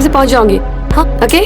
से पहुंच जाऊंगी। हाँ ओके।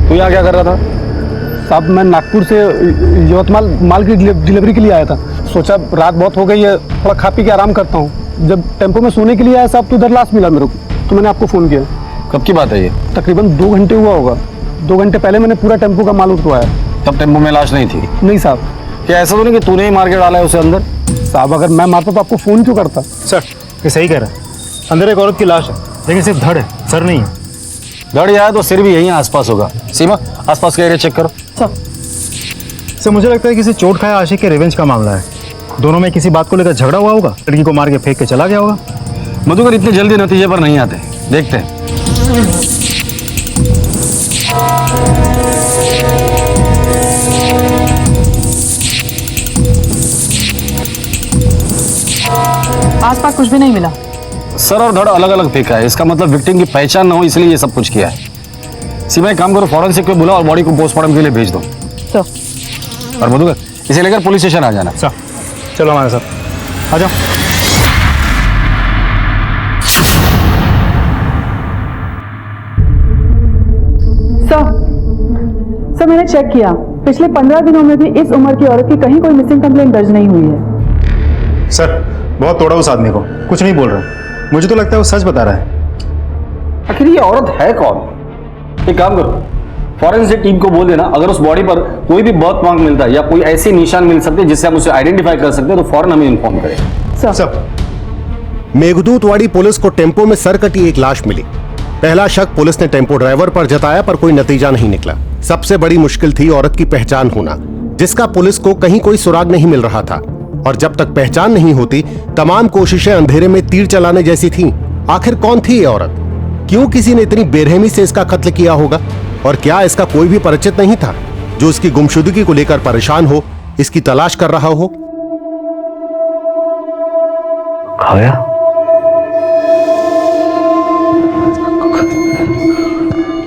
तू यहाँ क्या कर रहा था? साहब मैं नागपुर से यवतमाल माल की डिलीवरी के लिए आया था। सोचा रात बहुत हो गई है, थोड़ा खा पी के आराम करता हूँ। जब टेम्पो में सोने के लिए आया साहब तो उधर लाश मिला मेरे को, तो मैंने आपको फ़ोन किया। कब की बात है ये? तकरीबन 2 घंटे हुआ होगा। 2 घंटे पहले मैंने पूरा टेम्पो का माल उठवाया। तब टेम्पो में लाश नहीं थी? नहीं साहब। क्या ऐसा तो नहीं कि तूने ही मार के डाला है उसे अंदर? साहब अगर मैं मारता तो आपको फ़ोन क्यों करता? सर ये सही कह रहा है, अंदर एक औरत की लाश है, लेकिन सिर्फ धड़ है, सर नहीं है। धड़ आया तो सिर भी यहीं आसपास होगा। सीमा आसपास का एरिया चेक करो। सर मुझे लगता है किसी चोट खाया आशिक के रिवेंज का मामला है। दोनों में किसी बात को लेकर झगड़ा हुआ होगा, लड़की को मार के फेंक के चला गया होगा। मधुकर इतने जल्दी नतीजे पर नहीं आते, देखते हैं। आसपास कुछ भी नहीं मिला। सर और धड़ अलग अलग फेंका है, इसका मतलब विक्टिम की पहचान न हो इसलिए ये सब कुछ किया है। सीमा एक काम करो, फॉरेंसिक को बुलाओ और बॉडी को पोस्टमार्टम के लिए भेज दो। और मधुकर इसे लेकर पुलिस स्टेशन आ जाना। सर चलो हमारे साथ आ जाओ। सर मैंने चेक किया, पिछले 15 दिनों में भी इस उम्र की औरत की कहीं कोई मिसिंग कंप्लेंट दर्ज नहीं हुई है। सर बहुत तोड़ा उस आदमी को, कुछ नहीं बोल रहा। मुझे तो लगता है वो सच बता रहा है। आखिर ये औरत है कौन? एक काम करो, फॉरेंसिक टीम को बोल देना अगर उस बॉडी पर कोई भी बर्थ मार्क मिलता है या कोई ऐसे निशान मिल सकते हैं जिससे हम उसे आइडेंटिफाई कर सकते हैं तो फौरन हमें इन्फॉर्म करें। सर मेघदूतवाड़ी पुलिस को टेम्पो में सर कटी एक लाश मिली। पहला शक पुलिस ने टेम्पो ड्राइवर पर जताया, पर कोई नतीजा नहीं निकला। सबसे बड़ी मुश्किल थी औरत की पहचान होना, जिसका पुलिस को कहीं कोई सुराग नहीं मिल रहा था। और जब तक पहचान नहीं होती तमाम कोशिशें अंधेरे में तीर चलाने जैसी थीं। आखिर कौन थी ये औरत? क्यों किसी ने इतनी बेरहमी से इसका कत्ल किया होगा? और क्या इसका कोई भी परिचित नहीं था जो इसकी गुमशुदगी को लेकर परेशान हो, इसकी तलाश कर रहा हो? काव्या,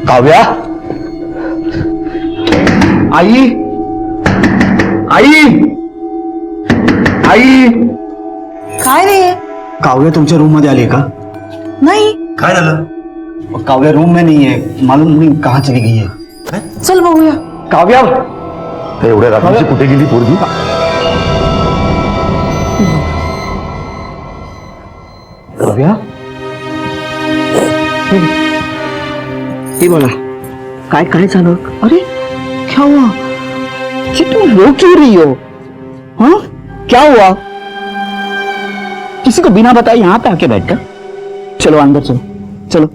काव्या, आई, आई, आई. काय रे? काव्या तुमच्या रूम मध्ये आली का? नाही. काय झालं? काव्या रूम में नहीं है, मालूम नहीं कहाँ चली गई है। चल बघूया. काव्या, एवढ्या रात्री कुठे गेली पोरगी? काव्या, ये बोला काय काय झालं? अरे क्या हुआ? कि तुम रो क्यों रही हो? हाँ क्या हुआ? किसी को बिना बताए यहाँ पे आके बैठ कर? चलो अंदर चलो, चलो.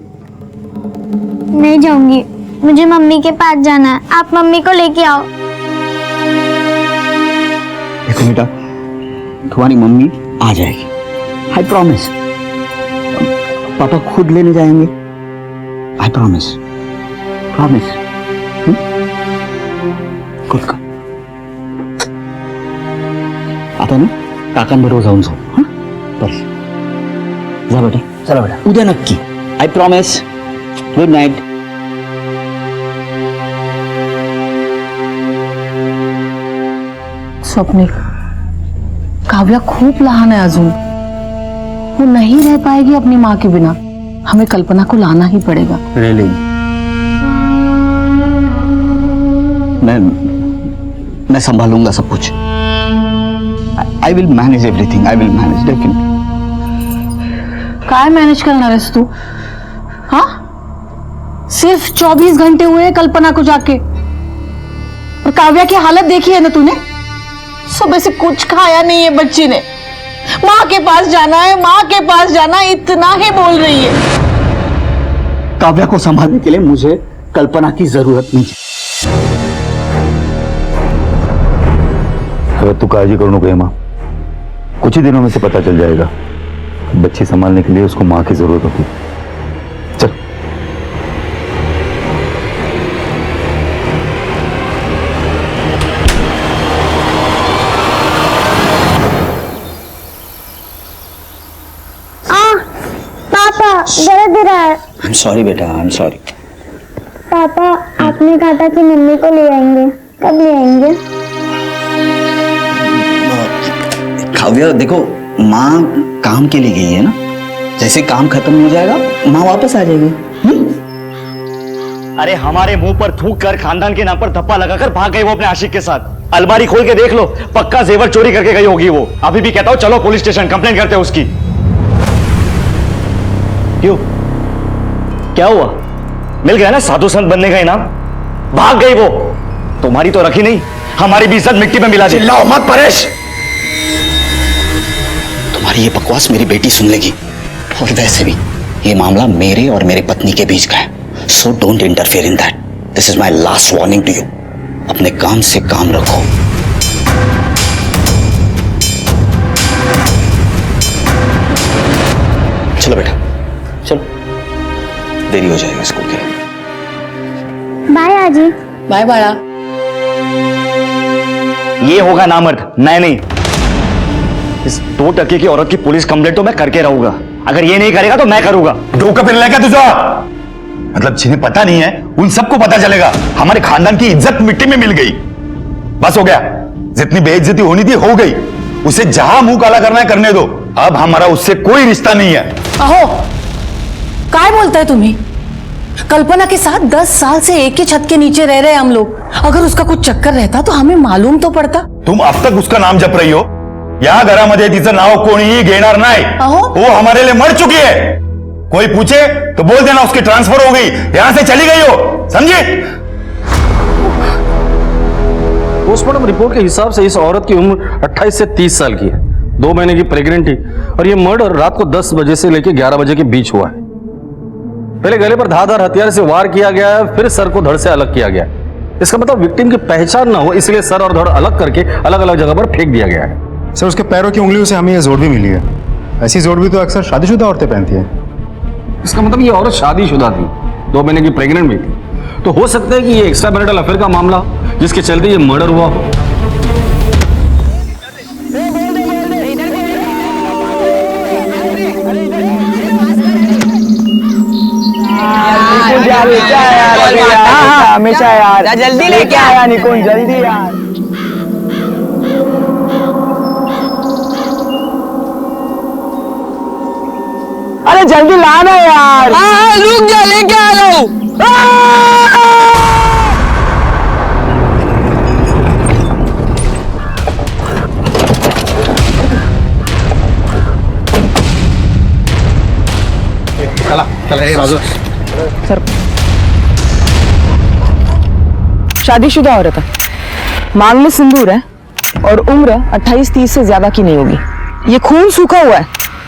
नहीं जाऊंगी, मुझे मम्मी के पास जाना है। आप मम्मी को लेके आओ। देखो बेटा, तुम्हारी मम्मी आ जाएगी, आई प्रॉमिस। पापा खुद लेने जाएंगे, आई प्रॉमिस, प्रॉमिस। खुद का आता ना काकांबरोबर जाऊन जाऊ. हाँ बस जा बेटा, चला बेटा, उद्या नक्की, I promise. Good night. Swapnil, Kavya खूप लहान है अजून, वो नहीं रह पाएगी अपनी माँ के बिना। हमें कल्पना को लाना ही पड़ेगा। रियली मैं संभालूंगा सब कुछ। I will manage everything, I will manage definitely. काय मैनेज करना रेस तू? हाँ, सिर्फ 24 घंटे हुए हैं कल्पना को जाके, और काव्या की हालत देखी है ना तूने? सुबह से कुछ खाया नहीं है बच्ची ने। माँ के पास जाना है, माँ के पास जाना है, इतना ही बोल रही है। काव्या को संभालने के लिए मुझे कल्पना की जरूरत नहीं है। अगर तू काळजी करू नको हेमा, कुछ ही दिनों में से पता चल जाएगा। बच्ची संभालने के लिए उसको माँ की जरूरत होती। चल। पापा दर्द हो रहा है। आई एम सॉरी बेटा, आई एम सॉरी। पापा आपने कहा था कि मम्मी को ले आएंगे, कब ले आएंगे? काव्या देखो, माँ काम के लिए गई है ना, जैसे काम खत्म हो जाएगा माँ वापस आ जाएगी। अरे हमारे मुंह पर थूक कर खानदान के नाम पर धप्पा लगाकर भाग गई वो अपने आशिक के साथ। अलमारी खोल के देख लो, पक्का जेवर चोरी करके गई होगी वो। अभी भी कहता हूं चलो पुलिस स्टेशन कंप्लेंट करते हैं उसकी। क्यों, क्या हुआ? मिल गया ना साधु संत बनने का इनाम? भाग गई वो। तुम्हारी तो रखी नहीं, हमारी भी इज्जत मिट्टी में मिला दी। चिल्लाओ मत परेश। तुम्हारी ये बकवास मेरी बेटी सुन लेगी, और वैसे भी ये मामला मेरे और मेरे पत्नी के बीच का है। So don't interfere in that. This is my last warning to you. अपने काम से काम रखो। चलो बेटा, चलो, देरी हो जाएगा स्कूल के लिए। बाय आजी। बाय बाळा। ये होगा नामर्द, मैं नहीं। इस 2 टके की औरत की पुलिस कंप्लेंट तो मैं करके रहूंगा। अगर ये नहीं करेगा तो मैं करूंगा। डोका फिर लेगा तुझा? मतलब जिन्हें पता नहीं है उन सबको पता चलेगा। हमारे खानदान की इज्जत मिट्टी में मिल गई। बस हो गया, जितनी बेइज्जती होनी थी हो गई। उसे जहां मुंह काला करना है करने दो। अब हमारा उससे कोई रिश्ता नहीं है। अहो, काय बोलताय तुम्ही? कल्पना के साथ 10 साल से एक ही छत के नीचे रह रहे हम लोग। अगर उसका कुछ चक्कर रहता तो हमें मालूम तो पड़ता। तुम अब तक उसका नाम जप रही हो। या घरामध्ये तिचं नाव कोणीही घेणार नाही। अहो। वो हमारे लिए मर चुकी है। कोई पूछे तो बोल देना उसकी ट्रांसफर हो गई, यहां से चली गई हो, समझे? पोस्टमार्टम रिपोर्ट के हिसाब से इस औरत की उम्र 28 से 30 साल की है। 2 महीने की प्रेग्नेंट थी, और यह मर्डर रात को 10 बजे से लेकर 11 बजे के बीच हुआ है। पहले गले पर धारदार हथियार से वार किया गया है, फिर सर को धड़ से अलग किया गया है। इसका मतलब विक्टिम की पहचान ना हो, इसलिए सर और धड़ अलग करके अलग अलग जगह पर फेंक दिया गया है। सर, उसके पैरों की उंगलियों से हमें ये जोड़ भी मिली है। ऐसी जोड़ भी तो अक्सर शादीशुदा औरतें पहनती हैं। इसका मतलब ये औरत शादीशुदा थी, 2 महीने की प्रेग्नेंट भी थी। तो हो सकता है कि ये एक्स्ट्रा मैरिटल अफेयर का मामला हो, जिसके चलते ये मर्डर हुआ हो। हमेशा यार जल्दी लेके आया निकुंज, जल्दी यार। अरे जल्दी लाना यार। हाँ, रुक जा, लेके आ रहा हूँ। सर, शादीशुदा औरत है, मांग में सिंदूर है, और उम्र 28-30 से ज्यादा की नहीं होगी। ये खून सूखा हुआ है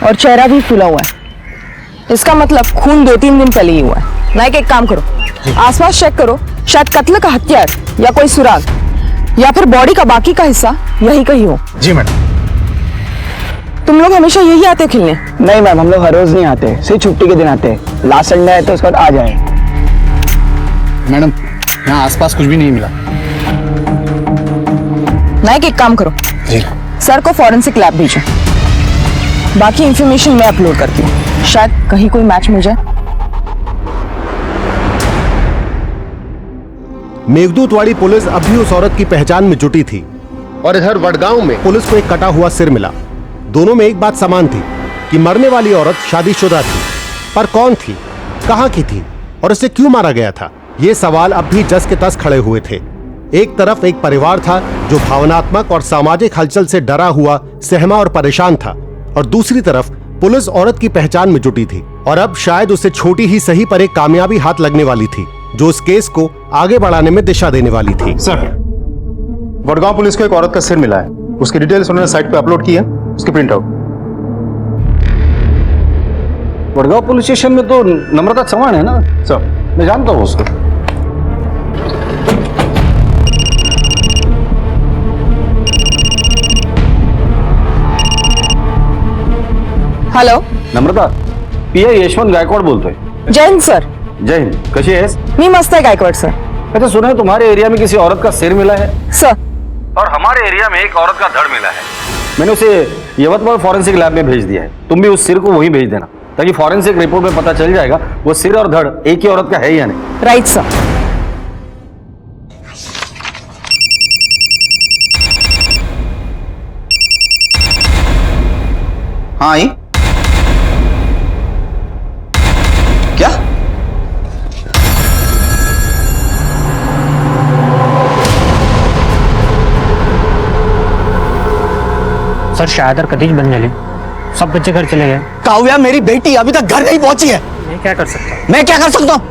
और चेहरा भी फूला हुआ है। इसका मतलब खून 2-3 दिन पहले ही हुआ है। नाइक, एक काम करो, आसपास चेक करो, शायद कत्ल का हथियार या कोई सुराग, या फिर बॉडी का बाकी का हिस्सा यही कहीं हो। जी मैडम। तुम लोग हमेशा यही आते खेलने? नहीं मैम, हम लोग हर रोज नहीं आते, सिर्फ छुट्टी के दिन आते हैं। लास्ट संडे है तो उसके बाद आ जाए। मैडम, यहाँ आसपास कुछ भी नहीं मिला। नाइक, एक काम करो, सर को फॉरेंसिक लैब भेजो, बाकी इंफॉर्मेशन मैं अपलोड करती हूँ, शायद कहीं कोई मैच मिल जाए। मेघदूतवाड़ी पुलिस अब भी उस औरत की पहचान में जुटी थी, और इधर वडगांव में पुलिस को एक कटा हुआ सिर मिला। दोनों में एक बात समान थी कि मरने वाली औरत शादीशुदा थी, पर कौन थी, कहां की थी और उसे क्यों मारा गया था, ये सवाल अब भी जस के तस खड़े हुए थे। एक तरफ एक परिवार था जो भावनात्मक और सामाजिक हलचल से डरा हुआ, सहमा और परेशान था, और दूसरी तरफ पुलिस औरत की पहचान में जुटी थी और अब शायद उसे छोटी ही सही पर एक कामयाबी हाथ लगने वाली थी जो इस केस को आगे बढ़ाने में दिशा देने वाली थी। सर, वडगांव पुलिस को एक औरत का सिर मिला है। उसकी डिटेल्स उन्होंने साइट पे अपलोड की है, उसकी print out. Wadgaon police station में तो नम्रता चौहान है ना सर? मैं जानता हूँ उसको। हॅलो, नम्रता, पीआय यशवंत गायकवाड बोलतोय। जय हिंद सर. जय हिंद, कशी आहेस? मी मस्त आहे गायकवाड सर. अच्छा, सुना है तुम्हारे एरिया में किसी औरत का सिर मिला है सर. और हमारे एरिया में एक औरत का धड़ मिला है। मैंने उसे यवतमाल फॉरेंसिक लैब में भेज दिया है। तुम भी उस सिर को वहीं भेज देना ताकि फॉरेंसिक रिपोर्ट में पता चल जाएगा वो सिर और धड़ एक ही औरत का है या नहीं। Right sir. हाँ आई क्या? सर शायद और कतीज बन गए, सब बच्चे घर चले गए। काव्या मेरी बेटी अभी तक घर नहीं पहुंची है। मैं क्या कर सकता हूँ? मैं क्या कर सकता हूँ?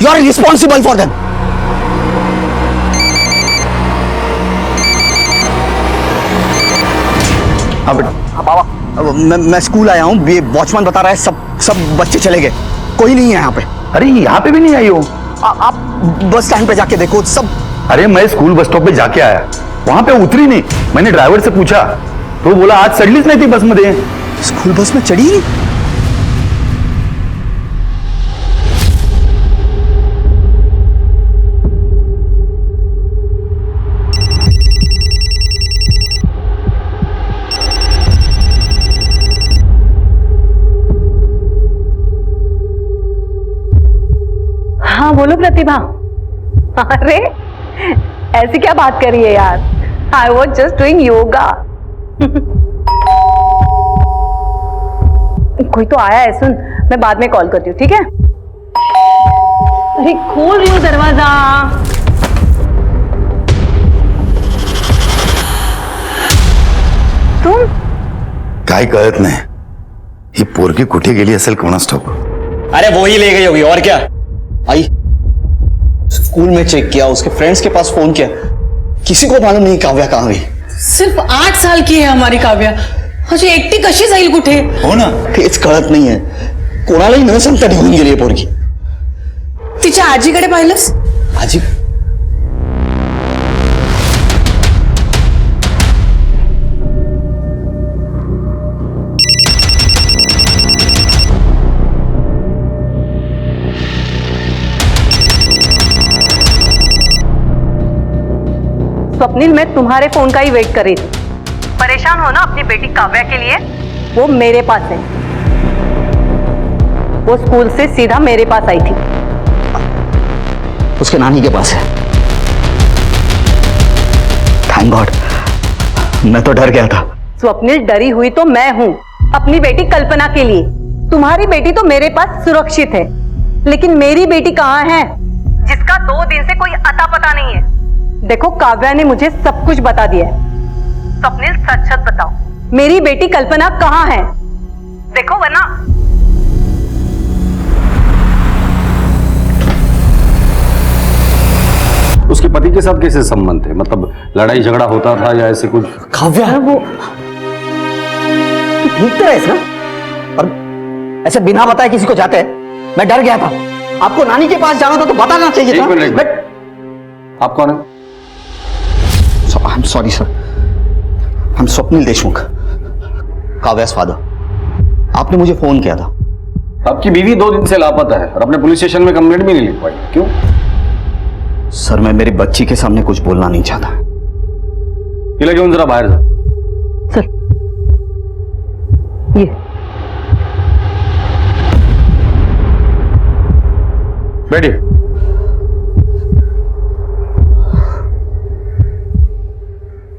You are responsible for them. हाँ बेटा, बाबा, मैं स्कूल आया हूँ। ये वॉचमैन बता रहा है सब बच्चे चले गए, कोई नहीं है यहाँ पे। अरे यहाँ पे भी नहीं आई हो? आप बस स्टैंड पे जाके देखो सब। अरे मैं स्कूल बस स्टॉप पे जाके आया, वहां पे उतरी नहीं। मैंने ड्राइवर से पूछा तो बोला आज चढ़लीच नहीं थी बस मध्ये। स्कूल बस में चढ़ी नहीं? हाँ बोलो प्रतिभा. अरे ऐसी क्या बात करी है यार. I was just doing yoga. कोई तो आया है, सुन मैं बाद में कॉल करती हूँ, ठीक है? अरे खोल रही हूँ दरवाजा. तुम काय कळत नाही ही पोरगी कुठे गेली असेल कोणास ठाऊक. अरे वो ही ले गई होगी और क्या। आई स्कूल में चेक किया, उसके फ्रेंड्स के पास फोन किया, किसी को मालूम नहीं काव्या कहाँ गई. सिर्फ 8 साल की आहे हमारी काव्या. अशी एकटी कशी जाईल कुठे? हो ना, तेच कळत नाहीये. कोणालाही न सांगता निघून गेली आहे पोरगी. तिच्या आजीकडे पाहिलंस? आजी स्वप्निल, मैं तुम्हारे फोन का ही वेट कर रही थी. परेशान हो ना अपनी बेटी काव्या के लिए? वो मेरे पास है. वो स्कूल से सीधा मेरे पास आई थी. उसके नानी के पास है. थैंक गॉड, मैं तो डर गया था. स्वप्निल, डरी हुई तो मैं हूं अपनी बेटी कल्पना के लिए. तुम्हारी बेटी तो मेरे पास सुरक्षित है, लेकिन मेरी बेटी कहां है जिसका 2 दिन से कोई अता पता नहीं है. देखो, काव्या ने मुझे सब कुछ बता दिया है. स्वप्निल, सच सच बताओ, मेरी बेटी कल्पना कहां है? देखो वरना. उसके पति के साथ कैसे संबंध थे? मतलब लड़ाई झगड़ा होता था या ऐसे कुछ? काव्या, वो ठीक तो है ना? और ऐसे बिना बताए किसी को जाते हैं? मैं डर गया था. आपको नानी के पास जाना था तो बताना चाहिए था. एक मिनट. आप कौन है? I am sorry sir. I am Swapnil Deshmukh, Kavya's father. आपने मुझे फोन किया था. आपकी बीवी 2 दिन से लापता है और अपने पुलिस स्टेशन में कंप्लेंट भी नहीं लिख पाई. क्यों? सर, मैं मेरी बच्ची के सामने कुछ बोलना नहीं चाहता. हिला घेऊन जरा बाहर जा. सर, ये बैठिए.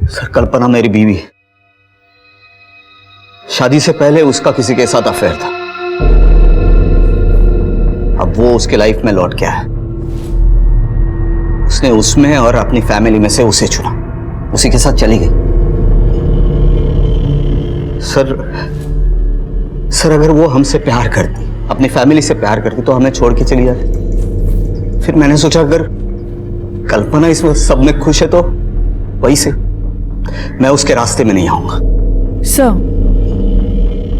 सर, कल्पना मेरी बीवी. शादी से पहले उसका किसी के साथ अफेयर था। अब वो उसके लाइफ में लौट के आया। उसने उसमें और अपनी फैमिली में से उसे चुना, उसी के साथ चली गई। सर अगर वो हमसे प्यार करती, अपनी फैमिली से प्यार करती, तो हमें छोड़ के चली जाती। फिर मैंने सोचा अगर कल्पना इस सब में खुश है तो वही से मैं उसके रास्ते में नहीं आऊंगा।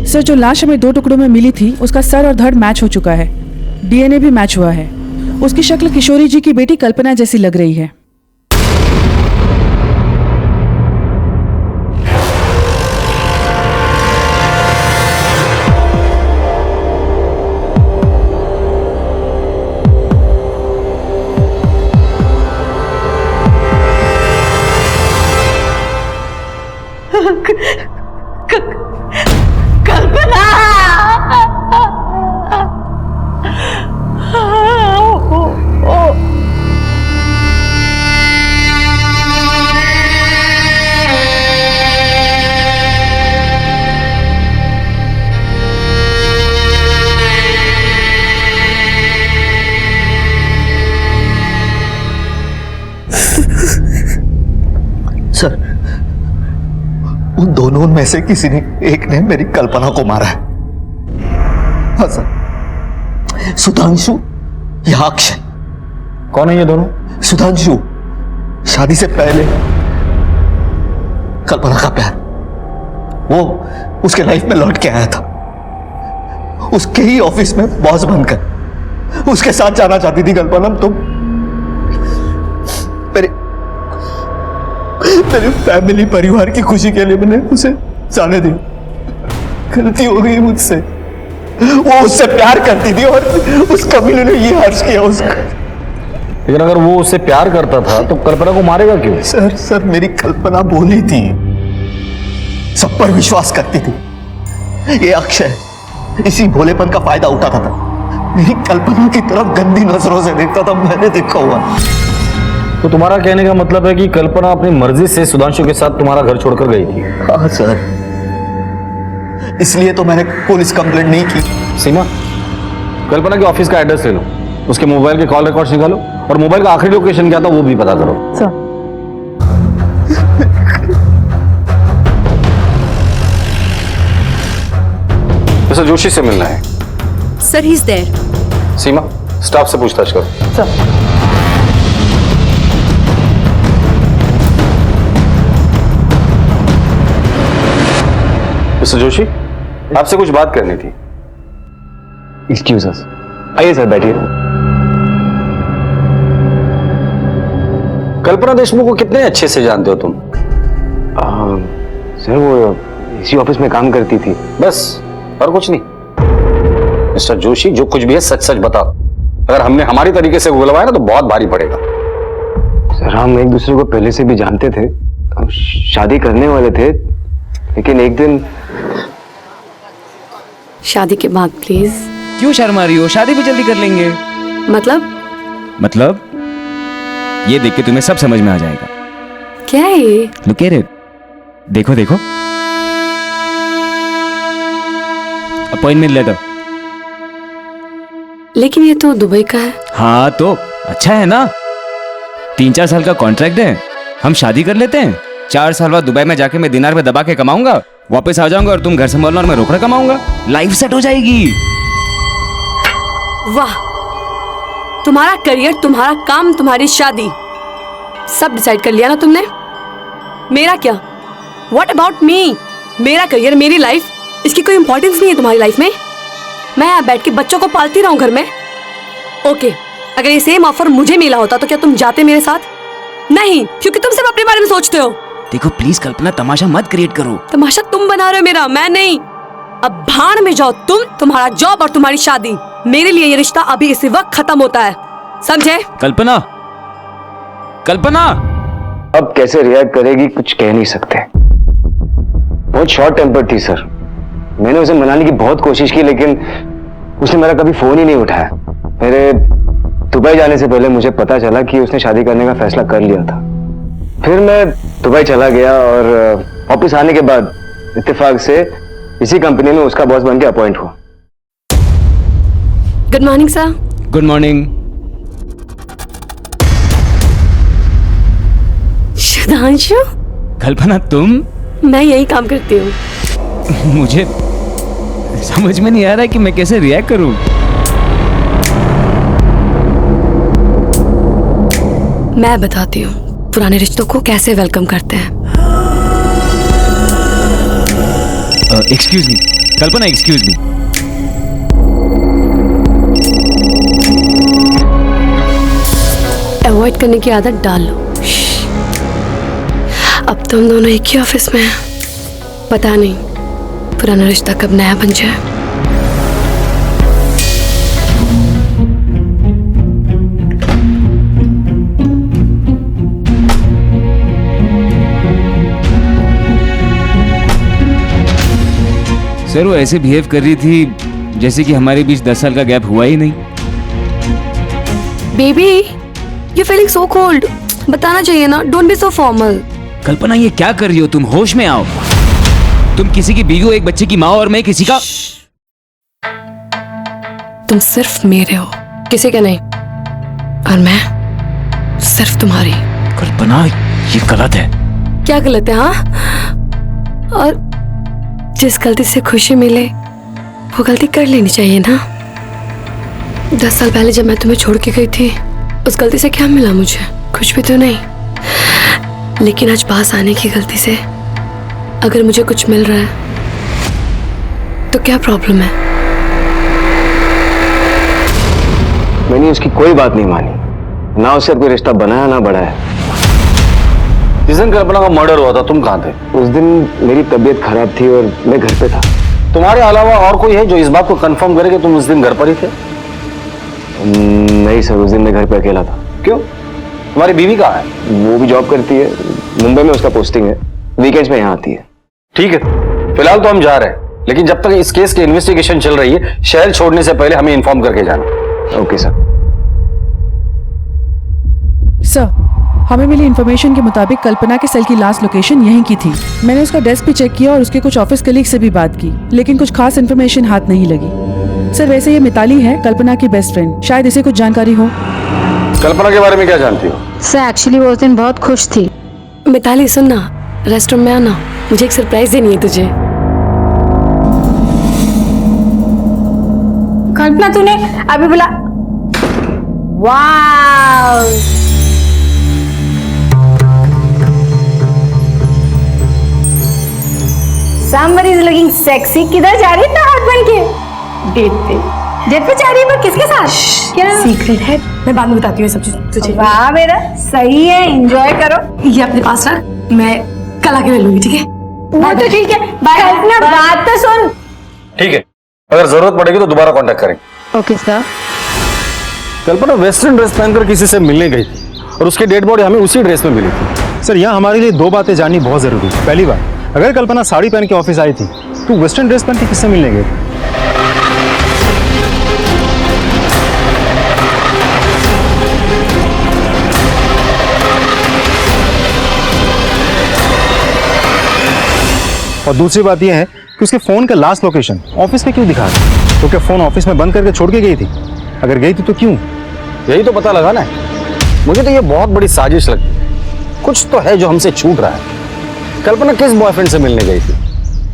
सर जो लाश हमें 2 टुकड़ों में मिली थी उसका सर और धड़ मैच हो चुका है, डीएनए भी मैच हुआ है। उसकी शक्ल किशोरी जी की बेटी कल्पना जैसी लग रही है। सर, उन दोनों में से किसी ने एक ने मेरी कल्पना को मारा है। हाँ सर, सुधांशु या अक्षय। कौन है ये दोनों? सुधांशु शादी से पहले कल्पना का प्यार, वो उसके लाइफ में लौट के आया था। उसके ही ऑफिस में बॉस बनकर उसके साथ जाना चाहती थी कल्पना। तो मेरे फैमिली परिवार की खुशी के लिए मैंने उसे जाने दिया। गलती हो गई मुझसे। वो उससे प्यार करती थी और उस कमीने ने ये हर्ष किया उसका। लेकिन अगर वो उससे प्यार करता था तो कल्पना को मारेगा क्यों? सर मेरी कल्पना बोली थी, सब पर विश्वास करती थी। ये अक्षय इसी भोलेपन का फायदा उठाता था। मेरी कल्पना की तरफ गंदी नजरों से देखता था, मैंने देखा हुआ। तो तुम्हारा कहने का मतलब है कि कल्पना अपनी मर्जी से सुधांशु के साथ तुम्हारा घर छोड़कर गई थी? हाँ सर, इसलिए तो मैंने पुलिस कंप्लेंट नहीं की। सीमा, कल्पना के ऑफिस का एड्रेस ले लो, उसके मोबाइल के कॉल रिकॉर्ड्स निकालो और मोबाइल का आखिरी लोकेशन क्या था वो भी पता करो। मिस्टर जोशी से मिलना है। Sir, he is there. Seema, staff से पूछताछ करो। सर। मिस्टर जोशी, आपसे कुछ बात करनी थी। एक्सक्यूज अस। आइए सर, बैठिए। कल्पना देशमुख को कितने अच्छे से जानते हो तुम? सर वो इसी ऑफिस में काम करती थी। बस, और कुछ नहीं? मिस्टर जोशी, जो कुछ भी है सच सच बताओ। अगर हमने हमारी तरीके से बुलवाया ना तो बहुत भारी पड़ेगा। सर हम एक दूसरे को पहले से भी जानते थे, हम शादी करने वाले थे, लेकिन एक दिन। शादी के बाद प्लीज। क्यों शर्मा रही हो? शादी भी जल्दी कर लेंगे। मतलब ये देख के तुम्हें सब समझ में आ जाएगा। क्या है ये? Look at it. देखो देखो, अपॉइंटमेंट लेटर। लेकिन ये तो दुबई का है। हाँ तो अच्छा है ना, 3-4 साल का कॉन्ट्रैक्ट है, हम शादी कर लेते हैं। 4 साल बाद दुबई में जाके मैं दिनार में दबा के कमाऊंगा, वापस आ जाऊंगा और तुम घर संभालना और मैं रोकड़ा कमाऊंगा। लाइफ सेट हो जाएगी। वाह, तुम्हारा करियर, तुम्हारा काम, तुम्हारी शादी, सब डिसाइड कर लिया ना तुमने। मेरा क्या? What about me? मेरा करियर, मेरी लाइफ, इसकी कोई इंपॉर्टेंस नहीं है तुम्हारी लाइफ में। मैं यहाँ बैठ के बच्चों को पालती रहूं घर में। ओके, अगर ये सेम ऑफर मुझे मिला होता तो क्या तुम जाते मेरे साथ? नहीं, क्योंकि तुम सिर्फ अपने बारे में सोचते हो। देखो प्लीज कल्पना, तमाशा मत क्रिएट करो। तमाशा तुम बना रहे हो मेरा, मैं नहीं। अब भाड़ में जाओ तुम, तुम्हारा जॉब और तुम्हारी शादी। मेरे लिए ये रिश्ता अभी इसी वक्त खत्म होता है, समझे? कल्पना, कल्पना अब कैसे रिएक्ट करेगी कुछ कह नहीं सकते। बहुत शॉर्ट टेम्पर थी सर। मैंने उसे मनाने की बहुत कोशिश की, लेकिन उसने मेरा कभी फोन ही नहीं उठाया। मेरे दुबई जाने से पहले मुझे पता चला कि उसने शादी करने का फैसला कर लिया था। फिर मैं दुबई चला गया और वापस आने के बाद इत्तेफाक से इसी कंपनी में उसका बॉस बन के अपॉइंट हुआ। Good morning sir. Good morning. Sudhanshu, Kalpana तुम? मैं यही काम करती हूँ। मुझे समझ में नहीं आ रहा है कि मैं कैसे रिएक्ट करूं। मैं बताती हूँ पुराने रिश्तों को कैसे वेलकम करते हैं। एक्सक्यूज मी कल्पना, एक्सक्यूज मी। अवॉइड करने की आदत डाल लो। अब तो हम दोनों एक ही ऑफिस में हैं। पता नहीं पुराना रिश्ता कब नया बन जाए। सर वो ऐसे बिहेव कर रही थी जैसे कि हमारे बीच 10 साल का गैप हुआ ही नहीं। Baby, you feeling so cold. बताना चाहिए ना, डोंट बी सो फॉर्मल। कल्पना ये क्या कर रही हो तुम? होश में आओ। तुम किसी की बीवी हो, एक बच्चे की माँ, और मैं किसी का। तुम सिर्फ मेरे हो, किसी के नहीं। और मैं सिर्फ तुम्हारी। कल्पना ये गलत है। क्या गलत है? हाँ, और जिस गलती से खुशी मिले वो गलती कर लेनी चाहिए ना। 10 साल पहले जब मैं तुम्हें छोड़ के गई थी, उस गलती से क्या मिला मुझे? कुछ भी तो नहीं। लेकिन आज पास आने की गलती से अगर मुझे कुछ मिल रहा है तो क्या प्रॉब्लम है? मैंने उसकी कोई बात नहीं मानी, ना उससे कोई रिश्ता बनाया ना बढ़ाया। जिस दिन कल्पना का मर्डर हुआ था तुम कहाँ थे? उस दिन मेरी तबीयत खराब थी और मैं घर पे था। तुम्हारे अलावा और कोई है जो इस बात को कंफर्म करे कि तुम उस दिन घर पर ही थे? नहीं सर, उस दिन मैं घर पे अकेला था। क्यों? तुम्हारी बीवी कहाँ है? वो भी जॉब करती है, मुंबई में उसका पोस्टिंग है, वीकेंड्स में यहाँ आती है। ठीक है, फिलहाल तो हम जा रहे हैं, लेकिन जब तक इस केस की इन्वेस्टिगेशन चल रही है, शहर छोड़ने से पहले हमें इन्फॉर्म करके जाना। Okay sir. सर, हमें मिली इन्फॉर्मेशन के मुताबिक कल्पना के सेल की लास्ट लोकेशन यहीं की थी। मैंने उसका डेस्क भी चेक किया और उसके कुछ ऑफिस कलीग से भी बात की, लेकिन कुछ खास इन्फॉर्मेशन हाथ नहीं लगी। सर, वैसे ये मिताली है, कल्पना की बेस्ट फ्रेंड। शायद इसे कुछ जानकारी हो। कल्पना के बारे में क्या जानती हो? सर एक्चुअली वो उस दिन बहुत खुश थी। मिताली सुन ना, रेस्टोरेंट में आना, मुझे एक सरप्राइज देनी है तुझे। कल्पना तूने अभी बोला वाव। Somebody is looking sexy। किधर जा रही है हाथ बन के? डेट पे। डेट पे जा रही है, पर किसके साथ? क्या सीक्रेट है? मैं बाद में बताती हूँ सब चीज तुझे। वाह मेरा सही है, एंजॉय करो। ये अपने पास रख, मैं कल आके ले लूंगी, ठीक है? वो तो ठीक है, कल्पना बात तो सुन। ठीक है, अगर जरूरत पड़ेगी तो दोबारा कांटेक्ट करेंगे। Okay sir. Kalpana western dress पहनकर किसी से मिलने गई थी और उसकी डेड बॉडी हमें उसी ड्रेस में मिली थी। सर, यहाँ हमारे लिए दो बातें जाननी बहुत जरूरी है। पहली बात, अगर कल्पना साड़ी पहन के ऑफिस आई थी तो वेस्टर्न ड्रेस पहन के किससे मिलने गई? और दूसरी बात यह है कि उसके फोन का लास्ट लोकेशन ऑफिस पे क्यों दिखा रहा? तो क्या फोन ऑफिस में बंद करके छोड़ के गई थी? अगर गई थी तो क्यों? यही तो पता लगाना है। मुझे तो ये बहुत बड़ी साजिश लगती है। कुछ तो है जो हमसे छूट रहा है। कल्पना किस बॉयफ्रेंड से मिलने गई थी?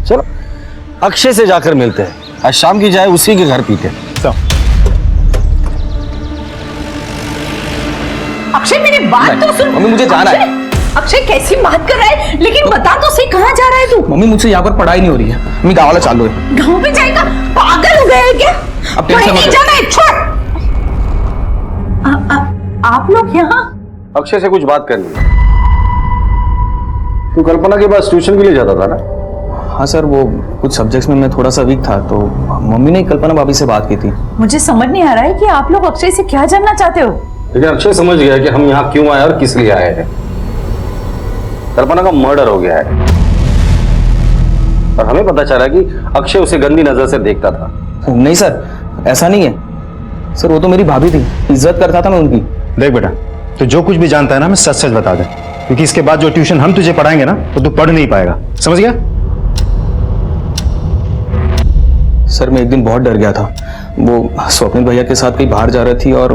चलो अक्षय से जाकर मिलते हैं, आज शाम की चाय उसी के घर पीते हैं। अक्षय मेरी बात तो सुन। मम्मी मुझे जाना है। अक्षय कैसी बात कर रहा है? लेकिन बता तो सही, कहाँ जा रहा है तू? मम्मी मुझसे यहाँ पर पढ़ाई नहीं हो रही है, मैं गाँव वाला चालू है। गाँव पे जाएगा? पागल हो गए हैं क्या? अब टेंशन मत लो। जाना है, छोड़। आप लोग यहाँ? अक्षय से कुछ बात करनी है। तू कल्पना के पास ट्यूशन के लिए जाता था ना? हाँ सर, वो कुछ सब्जेक्ट्स में मैं थोड़ा सा वीक था, तो मम्मी ने कल्पना भाभी से बात की थी। मुझे समझ नहीं आ रहा है कि आप लोग अक्षय से क्या जानना चाहते हो। लेकिन अक्षय समझ गया कि हम यहाँ क्यों आए और किस लिए आए हैं। कल्पना का मर्डर हो गया है और हमें पता चला कि अक्षय उसे गंदी नजर से देखता था। नहीं सर, ऐसा नहीं है सर, वो तो मेरी भाभी थी, इज्जत करता था मैं उनकी। देख बेटा, तो जो कुछ भी जानता है ना, हमें सच सच बता दे, क्योंकि इसके बाद जो ट्यूशन हम तुझे पढ़ाएंगे ना, तो तू पढ़ नहीं पाएगा। समझ गया? सर मैं एक दिन बहुत डर गया था। वो स्वप्निल भैया के साथ कहीं बाहर जा रही थी और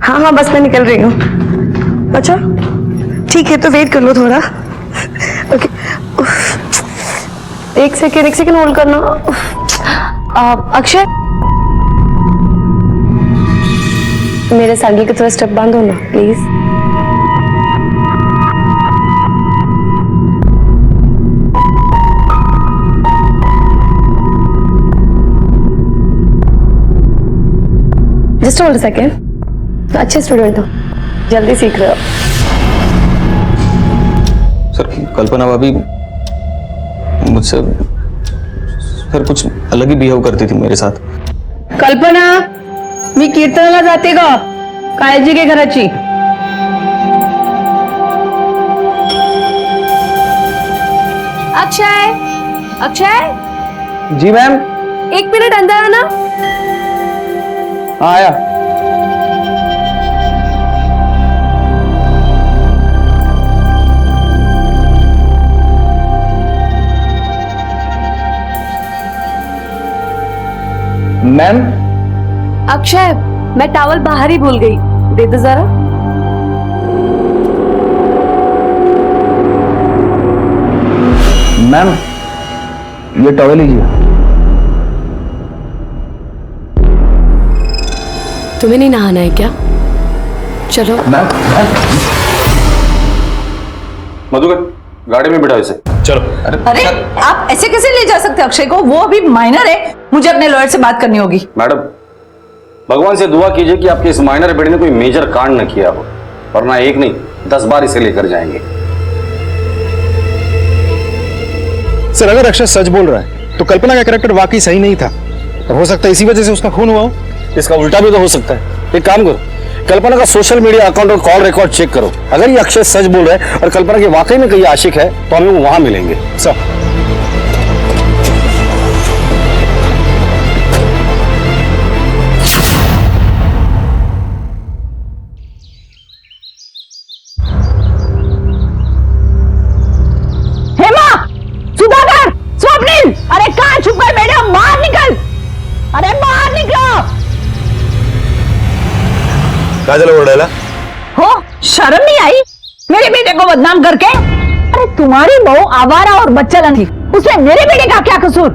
हाँ हाँ बस मैं निकल रही हूँ। अच्छा ठीक है तो वेट कर लो थोड़ा। ओके एक सेकेंड होल्ड करना। अक्षय मेरे सैंडल के थोड़ा स्टेप बांधो ना प्लीज। Just hold second. अच्छे स्टूडेंट हो, जल्दी सीख रहे हो। सर कल्पना भाभी मुझसे सर कुछ अलग ही बिहेव करती थी मेरे साथ। कल्पना मी कीर्तनाला जाते ग, काळजी घे घराची। अक्षय अक्षय जी मैम। 1 मिनट अंदर आना। हाँ आया। मैम अक्षय मैं टॉवल बाहर ही भूल गई, दे दो जरा। मैम ये टॉवल लीजिए। तुम्हें नहीं नहाना है क्या? चलो। मधुकर गाड़ी में बिठाओ इसे, चलो। अरे आप ऐसे कैसे ले जा सकते अक्षय को? वो अभी माइनर है, मुझे अपने लॉयर से बात करनी होगी। मैडम भगवान से दुआ कीजिए कि आपके इस माइनर बेटे ने कोई मेजर कांड न किया हो, वरना एक नहीं 10 बार इसे लेकर जाएंगे। सर अगर अक्षय सच बोल रहा है तो कल्पना का कैरेक्टर वाकई सही नहीं था, और हो सकता है इसी वजह से उसका खून हुआ हो। इसका उल्टा भी तो हो सकता है। एक काम करो, कल्पना का सोशल मीडिया अकाउंट और कॉल रिकॉर्ड चेक करो। अगर ये अक्षय सच बोल रहा है और कल्पना के वाकई में कहीं आशिक है तो हमें वहां मिलेंगे। सर हेमा, सुधाकर, स्वप्निल, अरे कहाँ छुप गए बेटे? बाहर निकल, अरे बाहर निकलो। काय झालं ओरडायला? हो शर्म नहीं आई मेरे बेटे को बदनाम करके? अरे तुम्हारी बहू आवारा और बच्चलन थी, उसमें मेरे बेटे का क्या कसूर?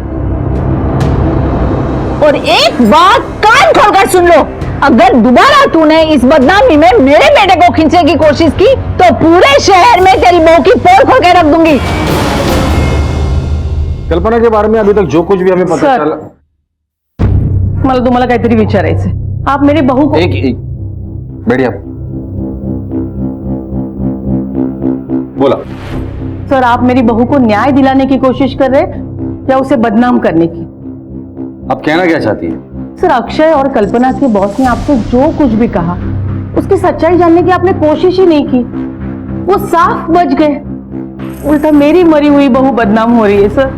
और एक बात कान खोलकर सुन लो, अगर दोबारा तूने इस बदनामी में मेरे बेटे को खींचने की कोशिश की तो पूरे शहर में तेरी बहू की पोल खोल के रख दूंगी। कल्पना के बारे में अभी तक जो कुछ भी हमें पता सर, चला। मला तुम्हाला काहीतरी विचारायचं। आप मेरी बहू को एक बैठिए आप। बोला। सर आप मेरी बहू को न्याय दिलाने की कोशिश कर रहे या उसे बदनाम करने की? आप कहना क्या चाहती है? सर अक्षय और कल्पना के बॉस ने आपसे जो कुछ भी कहा उसकी सच्चाई जानने की आपने कोशिश ही नहीं की, वो साफ बच गए, उल्टा मेरी मरी हुई बहू बदनाम हो रही है। सर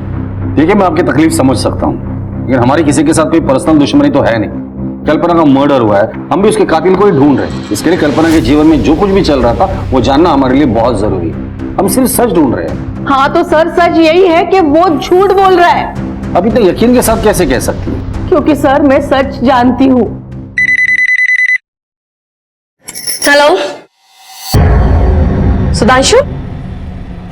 ठीक है, मैं आपकी तकलीफ समझ सकता हूँ, लेकिन हमारी किसी के साथ कोई पर्सनल दुश्मनी तो है नहीं। कल्पना का मर्डर हुआ है, हम भी उसके कातिल को ही ढूंढ रहे हैं। इसके लिए कल्पना के जीवन में जो कुछ भी चल रहा था वो जानना हमारे लिए बहुत जरूरी है। हम सिर्फ सच ढूंढ रहे हैं। हाँ तो सर सच यही है कि वो झूठ बोल रहा है। अभी तो यकीन के साथ कैसे कह सकती है? क्योंकि सर मैं सच जानती हूँ। हेलो सुधांशु,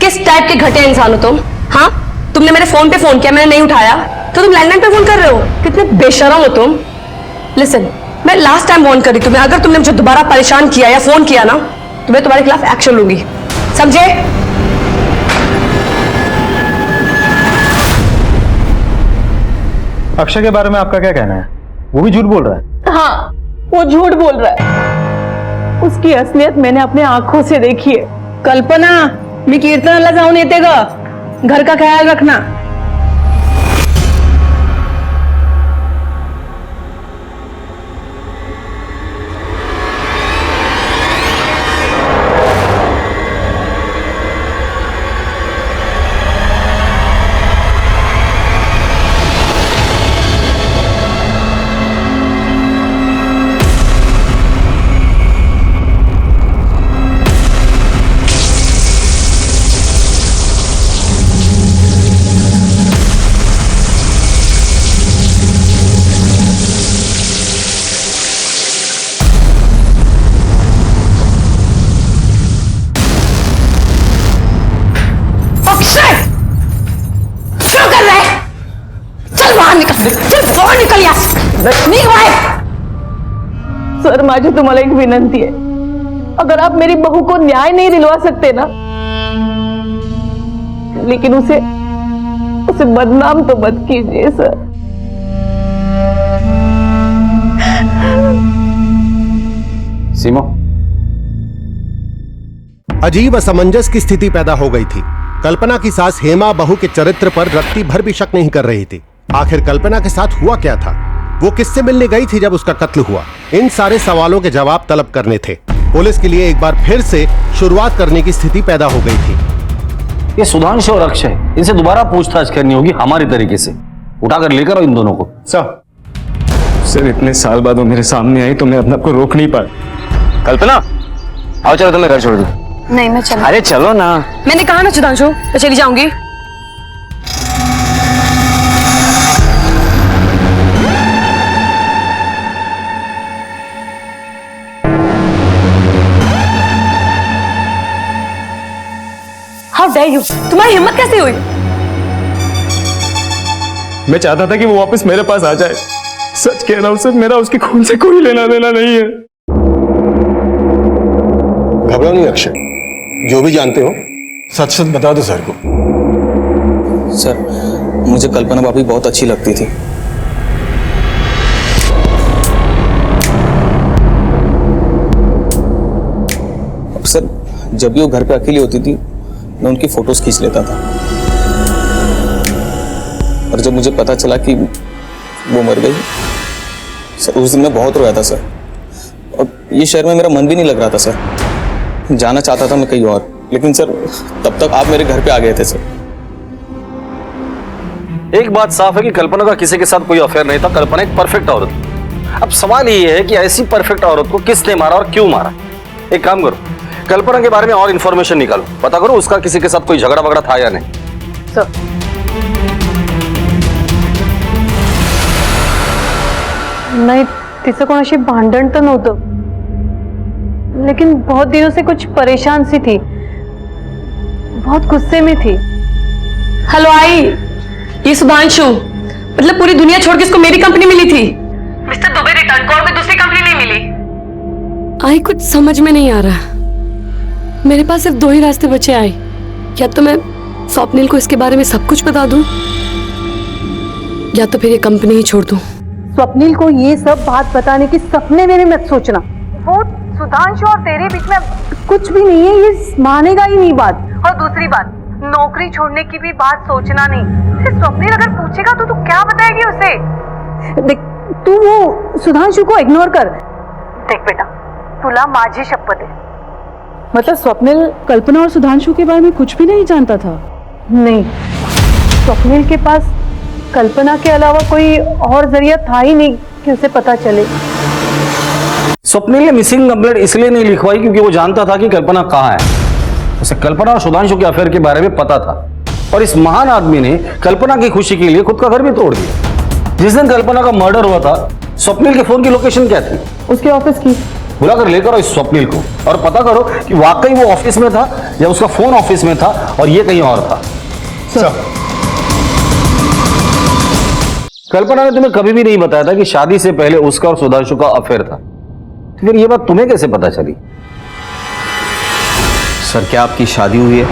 किस टाइप के घटिया इंसान हो तुम? हाँ तुमने मेरे फोन पे फोन किया, मैंने नहीं उठाया तो तुम लैंडलाइन पे फोन कर रहे हो? कितने बेशरम हो तुम। लिसन, मैं लास्ट टाइम वार्न करी तुम्हें, अगर तुमने मुझे दोबारा परेशान किया या फोन किया ना तो मैं तुम्हारे खिलाफ एक्शन लूंगी, समझे? अक्षय के बारे में आपका क्या कहना है? वो भी झूठ बोल रहा है? हाँ वो झूठ बोल रहा है, उसकी असलियत मैंने अपने आंखों से देखी है। कल्पना मी कीर्तनाला जाऊन येते ग, घर का ख्याल रखना। बाहर निकल यहाँ, निघ बाहेर. सर माझी तुम्हाला एक विनंती आहे, अगर आप मेरी बहू को न्याय नहीं दिलवा सकते ना, लेकिन उसे बदनाम तो मत कीजिए सर. सीमा, अजीब असमंजस की स्थिति पैदा हो गई थी। कल्पना की सास हेमा बहू के चरित्र पर रत्ती भर भी शक नहीं कर रही थी। आखिर कल्पना के साथ हुआ क्या था? वो किससे मिलने गई थी जब उसका कत्ल हुआ? इन सारे सवालों के जवाब तलब करने थे। पुलिस के लिए एक बार फिर से शुरुआत करने की स्थिति पैदा हो गई थी। ये सुधांशु और अक्षय, इनसे दोबारा पूछताछ करनी होगी हमारी तरीके से। उठाकर लेकर आओ इन दोनों को। सर इतने साल बाद वो मेरे सामने आई तो मैं अपने आप को रोक नहीं पाया। कल्पना आओ चलो, तुम्हें घर छोड़ दूं। नहीं मैं चल। अरे चलो ना। मैंने कहा ना सुधांशु, मैं चली जाऊंगी। हाउ डेयर यू, तुम्हारी हिम्मत कैसे हुई? मैं चाहता था कि वो वापस मेरे पास आ जाए। सच कह रहा हूं सर, मेरा उसके खून से कोई लेना देना नहीं है। घबराओ नहीं अक्षय, जो भी जानते हो सच सच बता दो सर को। सर मुझे कल्पना भाभी बहुत अच्छी लगती थी। अब सर जब भी वो घर पे अकेली होती थी मैं उनकी फोटोज खींच लेता था, और जब मुझे पता चला कि वो मर गई सर, उस दिन मैं बहुत रोया था सर। और ये शहर में मेरा मन भी नहीं लग रहा था सर। जाना चाहता था मैं कहीं और, लेकिन सर तब तक आप मेरे घर पे आ गए थे सर। एक बात साफ है कि कल्पना का किसी के साथ कोई अफेयर नहीं था। कल्पना एक परफेक्ट औरत थी। अब सवाल ये है कि ऐसी परफेक्ट औरत को किसने मारा और क्यों मारा। एक काम करो, कल्पना के बारे में और इंफॉर्मेशन निकालो, पता करो उसका किसी के साथ कोई झगड़ा वगड़ा था या नहीं। सर नाही, तिचं कोणाशी भांडण तर नव्हतं, लेकिन बहुत दिनों से कुछ परेशान सी थी, बहुत गुस्से में थी। हेलो आई, ये सुधांशु, मतलब पूरी दुनिया छोड़ के इसको मेरी कंपनी मिली थी। मिस्टर दुबे रिटर्न को और कोई दूसरी कंपनी नहीं मिली। आई कुछ समझ में नहीं आ रहा। मेरे पास सिर्फ दो ही रास्ते बचे आई, या तो मैं स्वप्निल को इसके बारे में सब कुछ बता दूं, या तो फिर ये कंपनी ही छोड़ दूं। स्वप्निल को ये सब बात बताने की सपने में भी मत सोचना। वो सुधांशु और तेरे बीच में कुछ भी नहीं है, ये मानेगा ही नहीं बात। और दूसरी बात, नौकरी छोड़ने की भी बात सोचना नहीं। फिर स्वप्निल अगर पूछेगा तो तू क्या बताएगी उसे? देख, तू वो सुधांशु को इग्नोर कर। देख बेटा, तुला माझी शपथ है। मतलब स्वप्निल कल्पना और सुधांशु के बारे में कुछ भी नहीं जानता था? नहीं, स्वप्निल के पास कल्पना के अलावा कोई और जरिया था ही नहीं कि उसे पता चले। स्वप्निल ने मिसिंग कंप्लेंट इसलिए नहीं लिखवाई क्योंकि वो जानता था कि कल्पना कहाँ है। उसे कल्पना और सुधांशु के अफेयर के बारे में पता था, और इस महान आदमी ने कल्पना की खुशी के लिए खुद का घर भी तोड़ दिया। जिस दिन कल्पना का मर्डर हुआ था, स्वप्निल के फोन की लोकेशन क्या थी? उसके ऑफिस की। बुलाकर लेकर आओ इस स्वप्निल को और पता करो कि वाकई वो ऑफिस में था या उसका फोन ऑफिस में था और ये कहीं और था। कल्पना ने तुम्हें कभी भी नहीं बताया था कि शादी से पहले उसका और सुधांशु का अफेयर था, तो फिर ये बात तुम्हें कैसे पता चली? सर क्या आपकी शादी हुई है?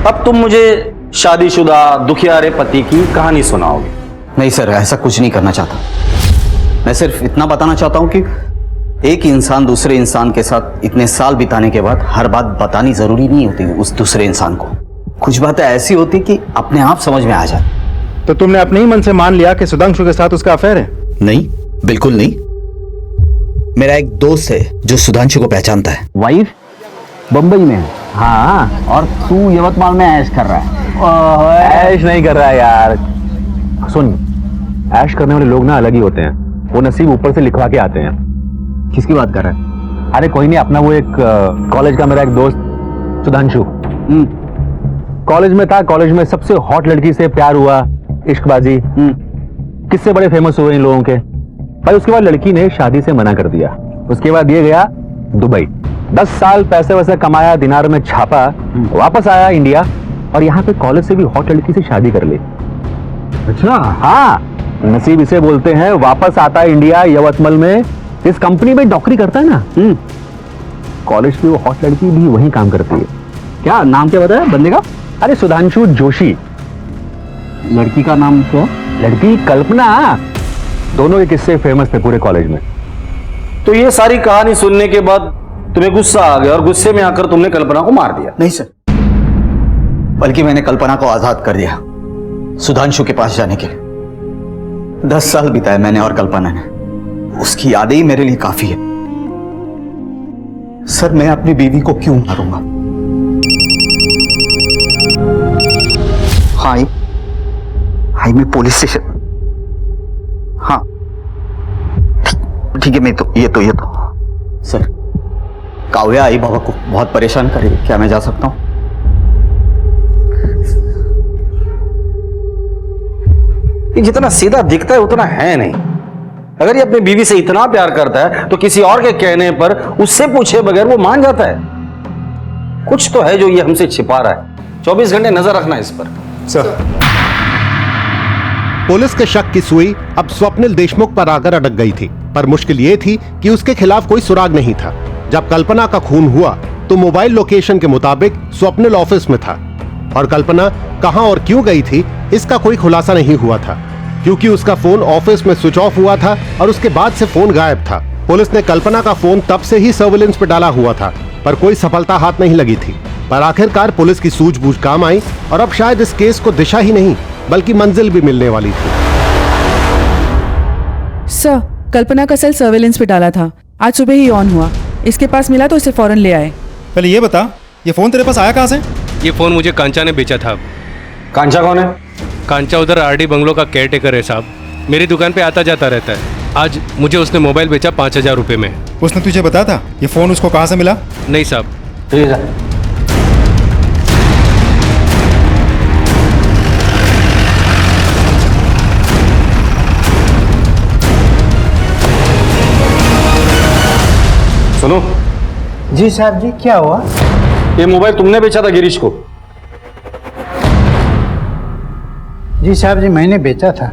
अब तुम मुझे शादीशुदा दुखियारे पति की कहानी सुनाओगे? नहीं सर, ऐसा कुछ नहीं करना चाहता। मैं सिर्फ इतना बताना चाहता हूं कि एक इंसान दूसरे इंसान के साथ इतने साल बिताने के बाद हर बात बतानी जरूरी नहीं होती उस दूसरे इंसान को। कुछ बातें ऐसी होती कि अपने आप समझ में आ जाए। तो तुमने अपने ही मन से मान लिया कि सुधांशु के साथ उसका अफेयर है? नहीं, बिल्कुल नहीं। मेरा एक दोस्त है जो सुधांशु को पहचानता है। वाइफ बंबई में है। हाँ, और तू यवतमाल में ऐश कर रहा है? ऐश नहीं कर रहा है यार। सुन, ऐश करने वाले लोग ना अलग ही होते हैं, वो नसीब ऊपर से लिखवा के आते हैं। किसकी बात कर रहा है? अरे कोई नहीं, अपना वो एक कॉलेज का मेरा एक दोस्त सुधांशु कॉलेज में था। कॉलेज में सबसे हॉट लड़की से प्यार हुआ, इश्कबाजी, किससे बड़े फेमस हुए इन लोगों के भाई। उसके बाद लड़की ने शादी से मना कर दिया। उसके बाद ये गया दुबई, 10 साल पैसे वैसे कमाया, दिनार में छापा, वापस आया इंडिया और यहाँ पे कॉलेज से भी हॉट लड़की से शादी कर ली। अच्छा हाँ, नसीब इसे बोलते हैं। वापस आता है इंडिया, यवतमल में इस कंपनी में नौकरी करता है ना। कॉलेज की वो हॉट लड़की भी वहीं काम करती है। क्या नाम क्या बताया बंदे का? अरे सुधांशु जोशी। लड़की का नाम क्या? लड़की कल्पना। दोनों के किस्से फेमस थे पूरे कॉलेज में। तो ये सारी कहानी सुनने के बाद तुम्हें गुस्सा आ गया और गुस्से में आकर तुमने कल्पना को मार दिया? नहीं सर, बल्कि मैंने कल्पना को आजाद कर दिया सुधांशु के पास जाने के लिए। 10 साल बिताए मैंने और कल्पना ने, उसकी यादें ही मेरे लिए काफी है। सर, मैं अपनी बीवी को क्यों मारूंगा? हाई मैं पुलिस स्टेशन। हाँ ठीक है, मैं तो ये तो सर, काव्या आई बाबा को बहुत परेशान करेगी, क्या मैं जा सकता हूं? ये जितना सीधा दिखता है उतना है नहीं। अगर ये अपनी बीवी से इतना प्यार करता है तो किसी और के कहने पर उससे पूछे बगैर वो मान जाता है। कुछ तो है जो ये हमसे छिपा रहा है। 24 घंटे नजर रखना इस पर। सर, पुलिस के शक की सुई अब स्वप्निल देशमुख पर आकर अटक गई थी, पर मुश्किल ये थी कि उसके खिलाफ कोई सुराग नहीं था। जब कल्पना का खून हुआ तो मोबाइल लोकेशन के मुताबिक स्वप्निल ऑफिस में था और कल्पना कहां और क्यों गई थी इसका कोई खुलासा नहीं हुआ था, क्योंकि उसका फोन ऑफिस में स्विच ऑफ हुआ था और उसके बाद से फोन गायब था। पुलिस ने कल्पना का फोन तब से ही सर्विलेंस पे डाला हुआ था, पर कोई सफलता हाथ नहीं लगी थी। पर आखिरकार पुलिस की सूझबूझ काम आई और अब शायद इस केस को दिशा ही नहीं बल्कि मंजिल भी मिलने वाली थी। सर, कल्पना का सेल सर्वेलेंस पे डाला था, आज सुबह ही ऑन हुआ। इसके पास मिला तो इसे फौरन ले आए। पहले ये बता, ये फोन तेरे पास आया कहाँ से? ये फोन मुझे कांचा ने बेचा था। कांचा कौन है? कांचा उधर आरडी बंगलो का केयरटेकर है साहब, मेरी दुकान पे आता जाता रहता है। आज मुझे उसने मोबाइल बेचा 5000 रुपये में। उसने तुझे बताया था ये फोन उसको कहाँ से मिला? नहीं साहब। ठीक है, सुनो। जी साहब जी, क्या हुआ? ये मोबाइल तुमने बेचा था गिरीश को? जी साहब जी, मैंने बेचा था।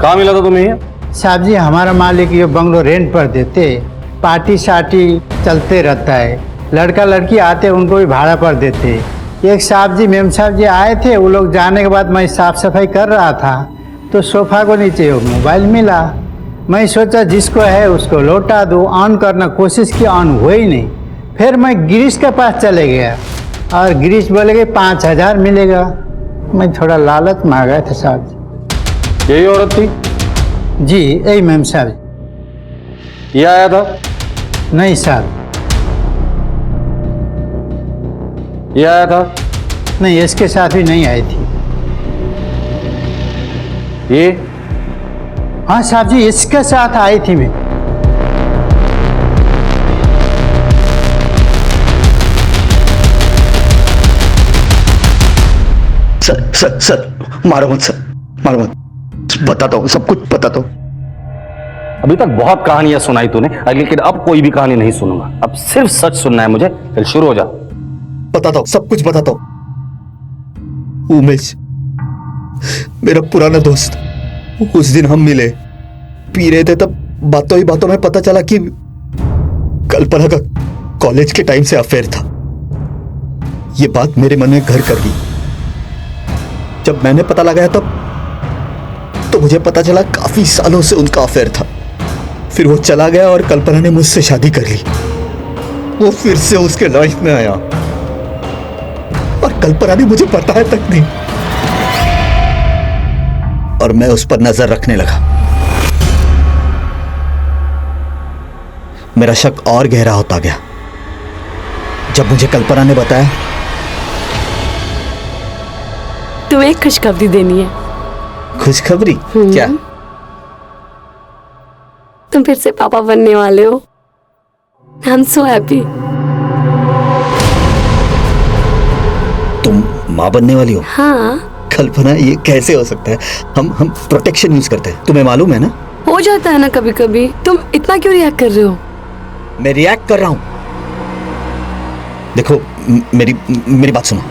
कहाँ मिला था तुम्हें ये? साहब जी, हमारा मालिक ये बंगलो रेंट पर देते, पार्टी शार्टी चलते रहता है, लड़का लड़की आते उनको भी भाड़ा पर देते। एक साहब जी, मेम साहब जी आए थे, वो लोग जाने के बाद मैं साफ सफाई कर रहा था तो सोफा को नीचे वो मोबाइल मिला। मैं सोचा जिसको है उसको लौटा दूँ, ऑन करना कोशिश की, ऑन हुआ ही नहीं। फिर मैं गिरीश के पास चले गया और गिरीश बोले कि 5000 मिलेगा। मैं थोड़ा लालच में आ गया था साहब जी। यही औरत थी? जी यही मैम साहब जी। ये आया था? नहीं साहब। ये आया था? नहीं, इसके साथ भी नहीं आई थी। ये? हाँ साहब जी, इसके साथ आई थी मैं। सर मारो मत सर, मारो मत, बताता हूँ, सब कुछ बताता हूँ। अभी तक बहुत कहानियां सुनाई तूने, लेकिन अब कोई भी कहानी नहीं सुनूंगा। अब सिर्फ सच सुनना है मुझे। चल शुरू हो जा। बताता हूँ, सब कुछ बताता हूँ। उमेश मेरा पुराना दोस्त, उस दिन हम मिले, पी रहे थे, तब बातों ही बातों में पता चला कि कल्पना का कॉलेज के टाइम से अफेयर था। ये बात मेरे मन में घर कर गई। जब मैंने पता लगाया तब तो मुझे पता चला काफी सालों से उनका अफेयर था। फिर वो चला गया और कल्पना ने मुझसे शादी कर ली। वो फिर से उसके लाइफ में आया और कल्पना ने मुझे बताया तक नहीं, और मैं उस पर नजर रखने लगा। मेरा शक और गहरा होता गया जब मुझे कल्पना ने बताया। तुम्हें एक खुशखबरी देनी है। खुशखबरी? क्या? तुम फिर से पापा बनने वाले हो। I am so happy. तुम माँ बनने वाली हो? हाँ। कल्पना, ये कैसे हो सकता है? हम प्रोटेक्शन यूज करते हैं, तुम्हें मालूम है ना? हो जाता है ना कभी कभी। तुम इतना क्यों रिएक्ट कर रहे हो? मैं रिएक्ट कर रहा हूं? देखो, मेरी बात सुनो।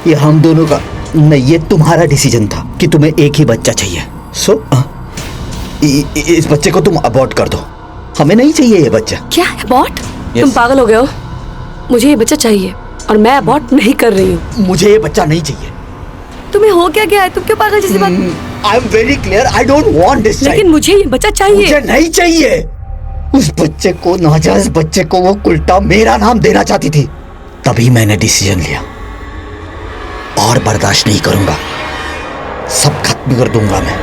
ये हम दोनों का नहीं, ये तुम्हारा डिसीजन था कि तुम्हें एक ही बच्चा चाहिए। सो इस बच्चे को तुम अबॉर्ट कर दो। हमें नहीं चाहिए ये बच्चा। क्या अबॉर्ट? तुम पागल हो गए हो? मुझे ये बच्चा चाहिए और मैं अबॉर्ट नहीं कर रही हूँ। मुझे ये बच्चा नहीं चाहिए। तुम्हें हो क्या गया है? तुम क्यों पागल जैसी बात? I am very clear, I don't want this. लेकिन मुझे ये बच्चा चाहिए। मुझे नहीं चाहिए। उस बच्चे को, नाजायज बच्चे को वो उल्टा मेरा नाम देना चाहती थी, तभी मैंने डिसीजन लिया। और बर्दाश्त नहीं करूंगा, सब खत्म कर दूंगा मैं।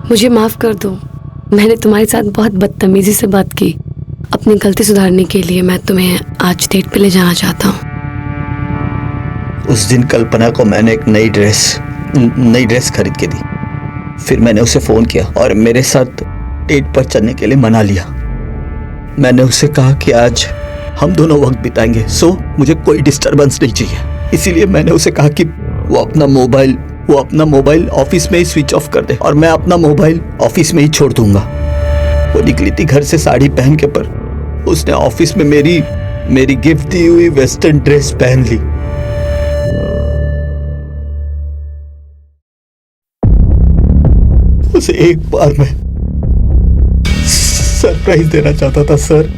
मुझे माफ कर दो, मैंने तुम्हारे साथ बहुत बदतमीजी से बात की। अपनी गलती सुधारने के लिए मैं तुम्हें आज डेट पे ले जाना चाहता हूँ। उस दिन कल्पना को मैंने एक नई ड्रेस खरीद के दी। फिर मैंने उसे फोन किया और मेरे साथ डेट पर चलने के लिए मना लिया। मैंने उसे कहा कि आज हम दोनों वक्त बिताएंगे, सो मुझे कोई डिस्टरबेंस नहीं चाहिए। इसीलिए मैंने उसे कहा कि वो अपना मोबाइल ऑफिस में ही स्विच ऑफ कर दे और मैं अपना मोबाइल ऑफिस में ही छोड़ दूंगा। वो निकली थी घर से साड़ी पहन के, पर उसने ऑफिस में मेरी गिफ्ट दी हुई वेस्टर्न ड्रेस पहन ली। उसे एक बार मैं सरप्राइज देना चाहता था सर,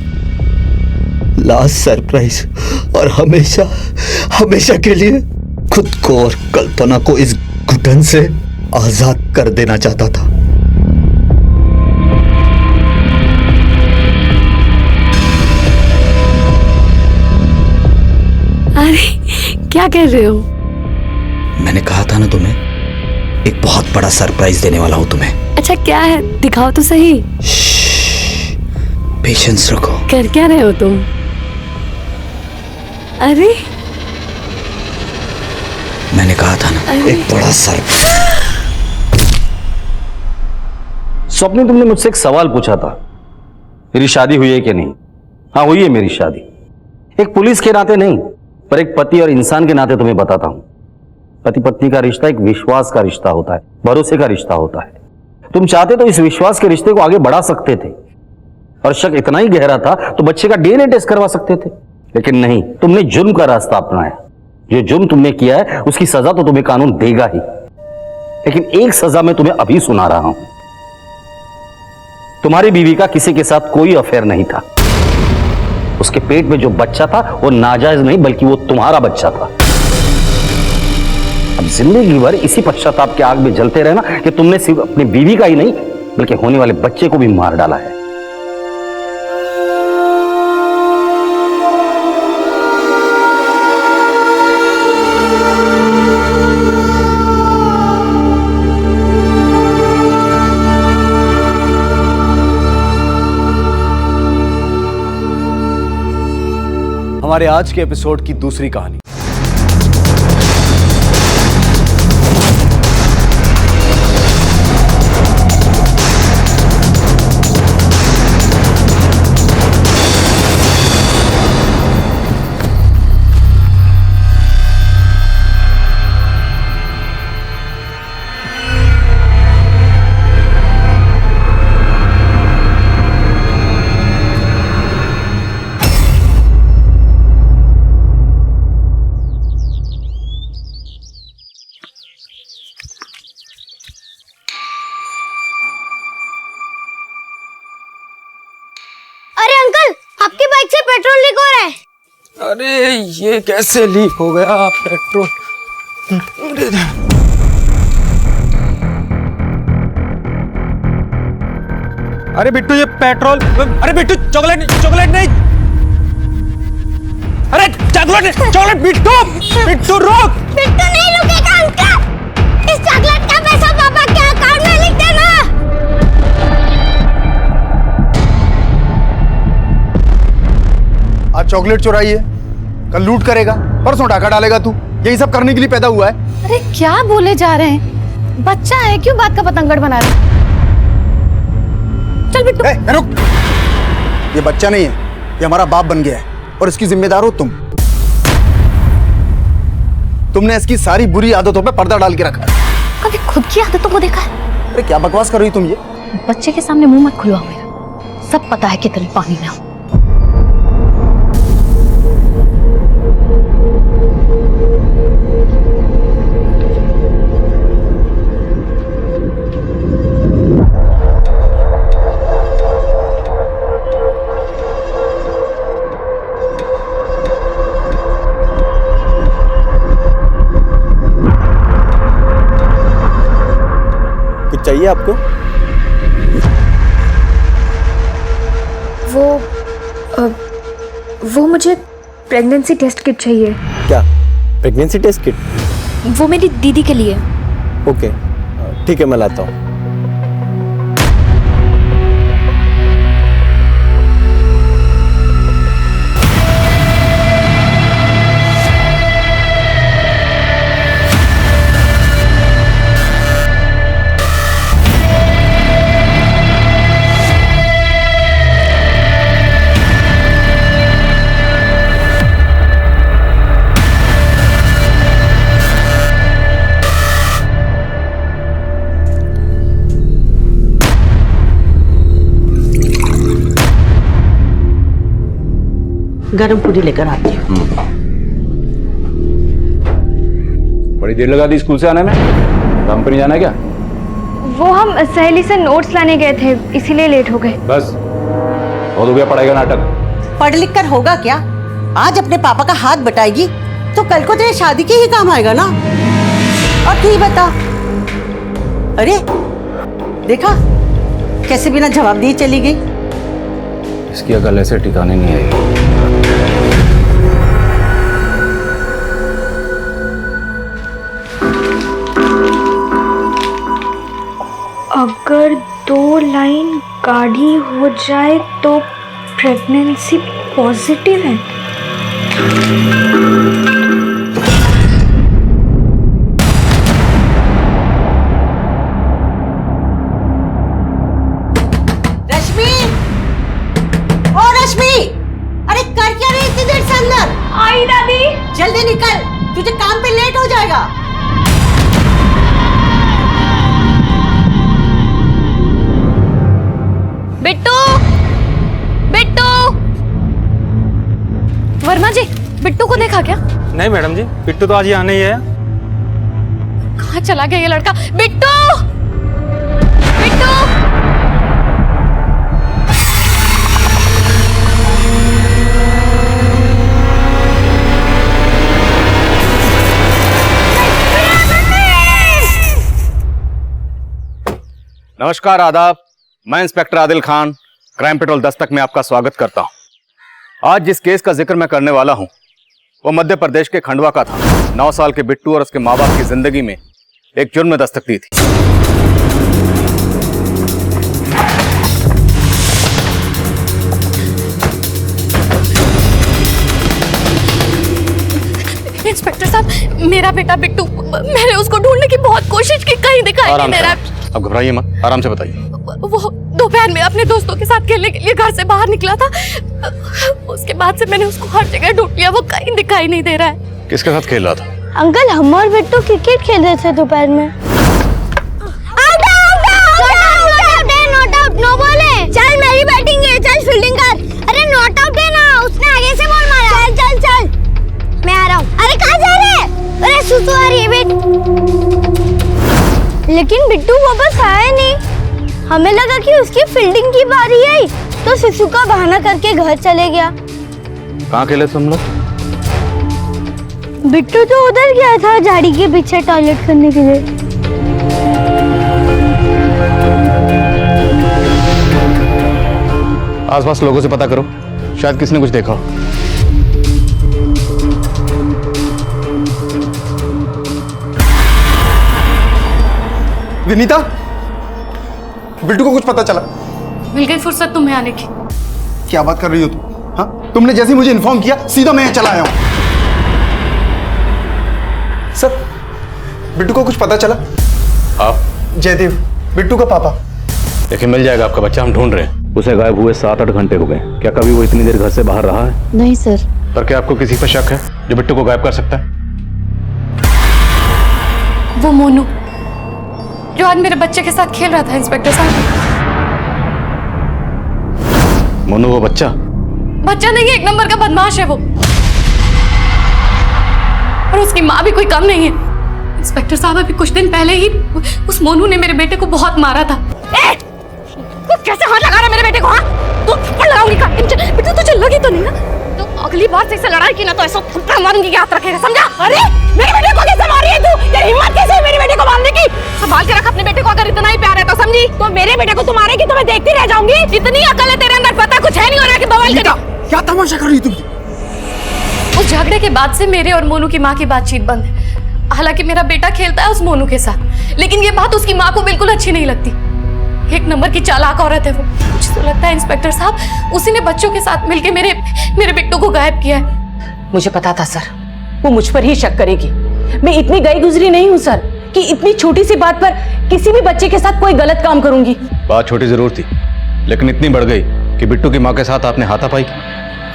लास्ट सरप्राइज, और हमेशा के लिए खुद को और कल्पना को इस घुटन से आजाद कर देना चाहता था। अरे क्या कह रहे हो? मैंने कहा था ना तुम्हें, एक बहुत बड़ा सरप्राइज देने वाला हूं तुम्हें। अच्छा क्या है? दिखाओ तो सही। पेशेंस रखो। कर क्या रहे हो तुम? अरे मैंने कहा था ना, एक बड़ा सरप्राइज। स्वप्नी, तुमने मुझसे एक सवाल पूछा था, मेरी शादी हुई है कि नहीं? हाँ, हुई है मेरी शादी। एक पुलिस के नाते नहीं, पर एक पति और इंसान के नाते तुम्हें बताता हूं। पति पत्नी का रिश्ता एक विश्वास का रिश्ता होता है, भरोसे का रिश्ता होता है। तुम चाहते तो इस विश्वास के रिश्ते को आगे बढ़ा सकते थे, और शक इतना ही गहरा था तो बच्चे का डीएनए टेस्ट करवा सकते थे। लेकिन नहीं, तुमने जुर्म का रास्ता अपनाया। जो जुर्म तुमने किया है उसकी सजा तो तुम्हें कानून देगा ही, लेकिन एक सजा मैं तुम्हें अभी सुना रहा हूं। तुम्हारी बीवी का किसी के साथ कोई अफेयर नहीं था। उसके पेट में जो बच्चा था वो नाजायज नहीं, बल्कि वो तुम्हारा बच्चा था। अब जिंदगी भर इसी पश्चाताप के आग में जलते रहना कि तुमने सिर्फ अपनी बीवी का ही नहीं, बल्कि होने वाले बच्चे को भी मार डाला है। हमारे आज के एपिसोड की दूसरी कहानी। पेट्रोल लीक हो रहा है। अरे ये कैसे लीक हो गया पेट्रोल? अरे बिट्टू ये पेट्रोल, अरे बिट्टू चॉकलेट नहीं, अरे चॉकलेट बिट्टू रोक। बिट्टू नहीं रुकेगा अंकल, इस चॉकलेट का पैसा पापा के अकाउंट में लिख देना। आज चॉकलेट चुराई है, कल लूट करेगा, परसों डाका डालेगा तू। यही सब करने के लिए पैदा हुआ है। अरे क्या बोले जा रहे हैं? बच्चा है, क्यों बात का पतंगड़ बना रहे? चल बिट्टू। रुक, ये बच्चा नहीं है, ये हमारा बाप बन गया है और इसकी जिम्मेदार हो तुम। तुमने इसकी सारी बुरी आदतों पे पर्दा डाल के रखा है। कभी खुद की आदतों को देखा है? अरे क्या बकवास कर रही तुम ये? बच्चे के सामने मुंह मत खुलवाओ मेरा, सब पता है कितने पानी में हो। कुछ चाहिए आपको? वो मुझे प्रेगनेंसी टेस्ट किट चाहिए। क्या प्रेगनेंसी टेस्ट किट? वो मेरी दीदी के लिए। ओके ठीक है, मैं लाता हूँ। गरम पूरी लेकर आती हूँ। बड़ी देर लगा दी स्कूल से आने में, काम पर नहीं जाना है क्या? वो हम सहेली से नोट्स लाने गए थे, इसीलिए लेट हो गए। बस बहुत हो गया पढ़ाई का नाटक। पढ़ लिख कर होगा क्या? आज अपने पापा का हाथ बटाएगी तो कल को तेरे शादी के ही काम आएगा ना। और तू ही बता, अरे देखा कैसे बिना जवाब दिए चली गई। इसकी अकल ऐसे ठिकाने नहीं आएगी। अगर 2 लाइन गाढ़ी हो जाए तो प्रेगनेंसी पॉजिटिव है। रश्मि, ओ रश्मि, अरे कर क्या रही इतनी देर से अंदर? आई दादी। जल्दी निकल, तुझे काम पे लेट हो जाएगा। बिट्टू, बिट्टू। वर्मा जी, बिट्टू को देखा क्या? नहीं मैडम जी, बिट्टू तो आज ही आने ही है। कहाँ चला गया ये लड़का? बिट्टू, बिट्टू। नमस्कार, आदाब। मैं inspector Adil Khan, crime petrol Dastak में आपका स्वागत करता हूं। आज जिस केस का जिक्र मैं करने वाला हूं वो मध्य प्रदेश के खंडवा का था। 9 साल के बिट्टू और उसके माँ बाप की जिंदगी में एक जुर्म ने दस्तक दी थी। इंस्पेक्टर साहब, मेरा बेटा बिट्टू, मैंने उसको ढूंढने की बहुत कोशिश की, कहीं दिखाई नहीं दे रहा। अब घबराइए मत, आराम से बताइए। वो दोपहर में अपने दोस्तों के साथ खेलने के लिए घर से बाहर निकला था। उसके बाद से मैंने उसको हर जगह ढूंढ लिया, वो कहीं दिखाई नहीं दे रहा है। किसके साथ खेल रहा था? अंकल, हम और बिट्टू क्रिकेट खेल रहे थे दोपहर में। चल मेरी बैटिंग है, चल फील्डिंग कर। अरे नॉट आउट है ना, उसने आगे से बॉल मारा। चल चल चल, मैं आ रहा हूँ। अरे कहाँ जा रहे हैं? अरे सुसु आ रही है बेट। लेकिन बिट्टू वापस आया नहीं। हमें लगा कि उसकी फील्डिंग की बारी आई, तो सुसु का बहाना करके घर चले गया। कहाँ खेले तुम लोग? बिट्टू तो उधर गया था झाड़ी के पीछे टॉयलेट करने के लिए। आसपास लोगों से पता करो, शायद किसी ने कुछ देखा हो। विनीता, बिट्टू को कुछ पता चला? मिल गई फुर्सत तुम्हें आने की। क्या बात कर रही हो तुम? हाँ, तुमने जैसे मुझे इन्फॉर्म किया सीधा मैं चला आया हूं। सर, बिट्टू को कुछ पता चला? आप? जयदेव, बिट्टू का पापा। देखिए, मिल जाएगा आपका बच्चा, हम ढूंढ रहे हैं। उसे गायब हुए 7-8 घंटे हो गए। क्या कभी वो इतनी देर घर से बाहर रहा है? नहीं सर। पर क्या आपको किसी पर शक है जो बिट्टू को गायब कर सकता है? वो मोनू, जो आज मेरे बच्चे के साथ खेल रहा था इंस्पेक्टर साहब। मोनू वो बच्चा? बच्चा नहीं है, एक नंबर का बदमाश है वो, और उसकी माँ भी कोई कम नहीं है। इंस्पेक्टर साहब अभी कुछ दिन पहले ही उस मोनू ने मेरे बेटे को बहुत मारा था। तू कैसे हाथ लगा रहा मेरे बेटे को? हाँ, तू थप्पड़ लगाऊंगी का? बेटा तुझे लगी तो नहीं ना? तो अगली बार से इससे लड़ाई की ना तो ऐसा थप्पड़ मारूंगी कि हाथ रखेगा, समझा? अरे मेरे बेटे को कैसे मारी है तू? तेरी हिम्मत कैसे है मेरे बेटे को मारने की? संभाल के रख अपने बेटे को, अगर इतना ही प्यार है तो, समझी? तो मेरे बेटे को तू मारेगी तो मैं देखती रह जाऊंगी? इतनी अकल है तेरे अंदर, पता कुछ है नहीं हो रहा कि बवाल करें। क्या तमाशा कर रही तुम? उस झगड़े के बाद से मेरे और मोनू की माँ की बातचीत बंद है। हालांकि मेरा बेटा खेलता है उस मोनू के साथ, लेकिन ये बात उसकी माँ को बिल्कुल अच्छी नहीं लगती। एक नंबर की चालाक औरत है वो। मुझे तो लगता है इंस्पेक्टर साहब उसी ने बच्चों के साथ मिलकर मेरे बिट्टू को गायब किया है। मुझे पता था सर, वो मुझ पर ही शक करेगी। मैं इतनी गई गुजरी नहीं हूँ सर कि इतनी छोटी सी बात पर किसी भी बच्चे के साथ कोई गलत काम करूंगी। बात छोटी जरूर थी, लेकिन इतनी बढ़ गई कि बिट्टू की माँ के साथ आपने हाथापाई की।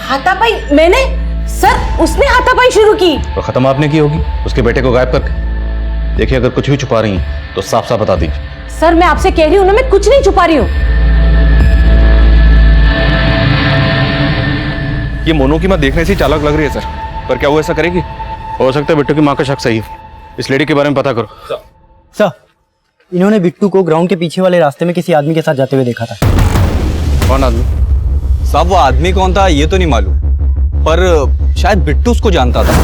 हाथापाई? मैंने? सर उसने हाथापाई शुरू की। तो खत्म आपने की होगी उसके बेटे को गायब करके। देखिए अगर कुछ भी छुपा रही हैं तो साफ साफ बता दीजिए। सर मैं आपसे कह रही हूँ ना, मैं कुछ नहीं छुपा रही हूँ। ये मोनू की माँ देखने से चालाक लग रही है सर, पर क्या वो ऐसा करेगी? हो सकता है बिट्टू की माँ का शक सही हो। इस लेडी के बारे में पता करो। सर इन्होंने बिट्टू को ग्राउंड के पीछे वाले रास्ते में किसी आदमी के साथ जाते हुए देखा था। कौन आदमी? साहब वो आदमी कौन था ये तो नहीं मालूम, पर शायद बिट्टू उसको जानता था,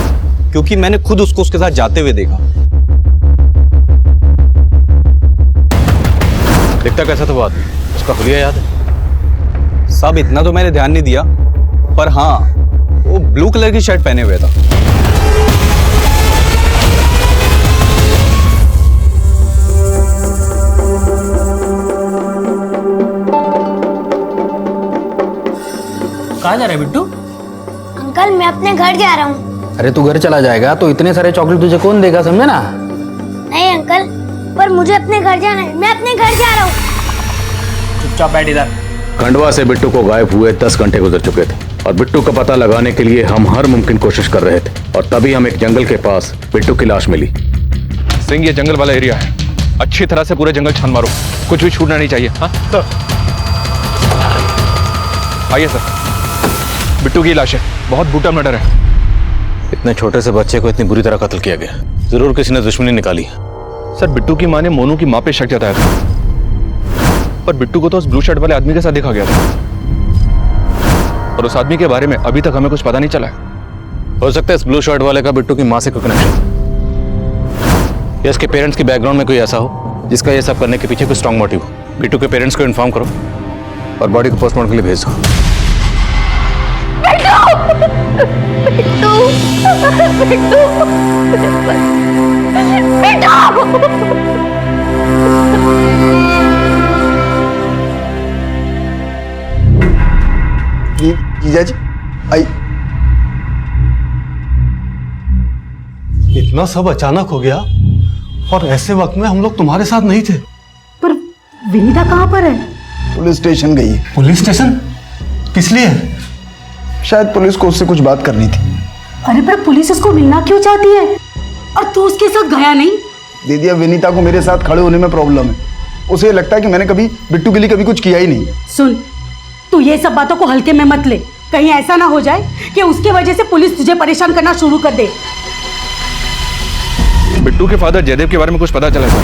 क्योंकि मैंने खुद उसको उसके साथ जाते हुए देखा। दिखता कैसा था वो आदमी? उसका हुलिया याद है? साहब इतना तो मैंने ध्यान नहीं दिया, पर हाँ वो ब्लू कलर की शर्ट पहने हुए था। कहाँ जा रहा है बिट्टू? अंकल मैं अपने घर जा रहा हूँ। अरे तू घर चला जाएगा तो इतने सारे चॉकलेट तुझे कौन देगा, समझे ना? नहीं अंकल, पर मुझे अपने घर जाना है, मैं अपने घर जा रहा हूँ। चुपचाप बैठ इधर। खंडवा से बिट्टू को गायब हुए 10 घंटे गुजर चुके थे और बिट्टू का पता लगाने के लिए हम हर मुमकिन कोशिश कर रहे थे, और तभी हम एक जंगल के पास बिट्टू की लाश मिली। सिंह ये जंगल वाला एरिया है, अच्छी तरह से पूरे जंगल छान मारो, कुछ भी छूटना नहीं चाहिए। हाँ सर। आइए सर, बिट्टू की लाश है, बहुत बूटा मर्डर है। इतने छोटे से बच्चे को इतनी बुरी तरह कत्ल किया गया, जरूर किसी ने दुश्मनी निकाली है। सर बिट्टू की माँ ने मोनू की माँ पे शक जताया था, पर बिट्टू को तो उस ब्लू शर्ट वाले आदमी के साथ देखा गया था, और उस आदमी के बारे में अभी तक हमें कुछ पता नहीं चला है। हो सकता है इस ब्लू शर्ट वाले का बिट्टू की माँ से कोई कनेक्शन, या इसके पेरेंट्स की बैकग्राउंड में कोई ऐसा हो जिसका ये सब करने के पीछे कोई स्ट्रॉन्ग मोटिव हो। बिट्टू के पेरेंट्स को इन्फॉर्म करो और बॉडी को पोस्टमार्टम के लिए भेज दो। जीजा जी आई। इतना सब अचानक हो गया और ऐसे वक्त में हम लोग तुम्हारे साथ नहीं थे। पर विनीता कहाँ पर है? पुलिस स्टेशन गई है। Police station? किस लिए? शायद पुलिस को उससे कुछ बात करनी थी। अरे पर पुलिस उसको मिलना क्यों चाहती है और तू उसके साथ गया नहीं? दीदी अब विनीता को मेरे साथ खड़े होने में प्रॉब्लम है। उसे लगता है कि मैंने कभी बिट्टू के लिए कभी कुछ किया ही नहीं। सुन, तू ये सब बातों को हल्के में मत ले, कहीं ऐसा ना हो जाए कि उसकी वजह से पुलिस तुझे परेशान करना शुरू कर दे। बिट्टू के फादर जयदेव के बारे में कुछ पता चला सर।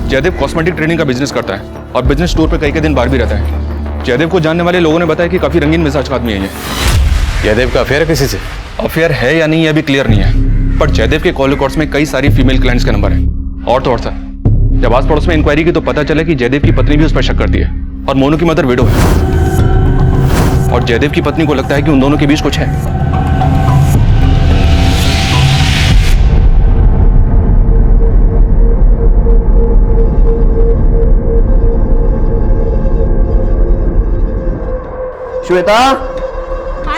जयदेव कॉस्मेटिक ट्रेनिंग का बिजनेस करता है और बिजनेस टूर पे कई दिन बाहर भी रहता है। जयदेव को जानने वाले लोगों ने बताया कि काफी रंगीन मिजाज का आदमी है ये। जयदेव का अफेयर है किसी से? अफेयर है या नहीं ये अभी क्लियर नहीं है, पर जयदेव के कॉल रिकॉर्ड्स में कई सारी फीमेल क्लाइंट्स का नंबर है। और तो और सर, जब आस पड़ोस में इंक्वायरी की तो पता चला कि जयदेव की पत्नी भी उस पर शक करती है, और मोनू की मदर विडो है, और जयदेव की पत्नी को लगता है कि उन दोनों के बीच कुछ है। श्वेता,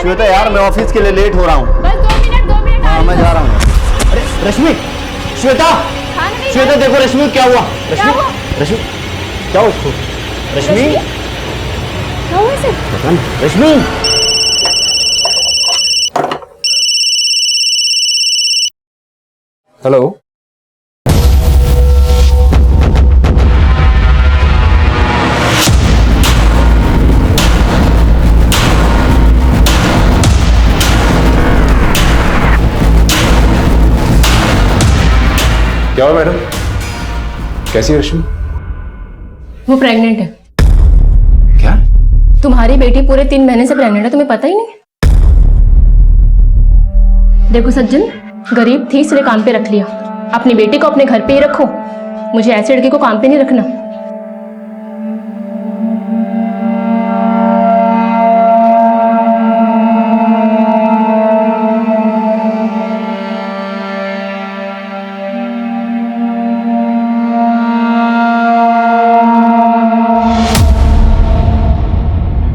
श्वेता यार मैं ऑफिस के लिए लेट हो रहा हूँ। बस 2 मिनट। हाँ मैं जा रहा हूँ। अरे रश्मि, श्वेता, श्वेता देखो रश्मि क्या हुआ? रश्मि क्या हुआ उसको? रश्मि क्या हुआ सर? रश्मि हेलो क्या हुआ मैडम? कैसी है रश्मि? वो प्रेग्नेंट है। क्या? तुम्हारी बेटी पूरे 3 महीने से प्रेग्नेंट है, तुम्हें पता ही नहीं? देखो सज्जन, गरीब थी इसलिए काम पे रख लिया। अपनी बेटी को अपने घर पे ही रखो, मुझे ऐसे लड़के को काम पे नहीं रखना।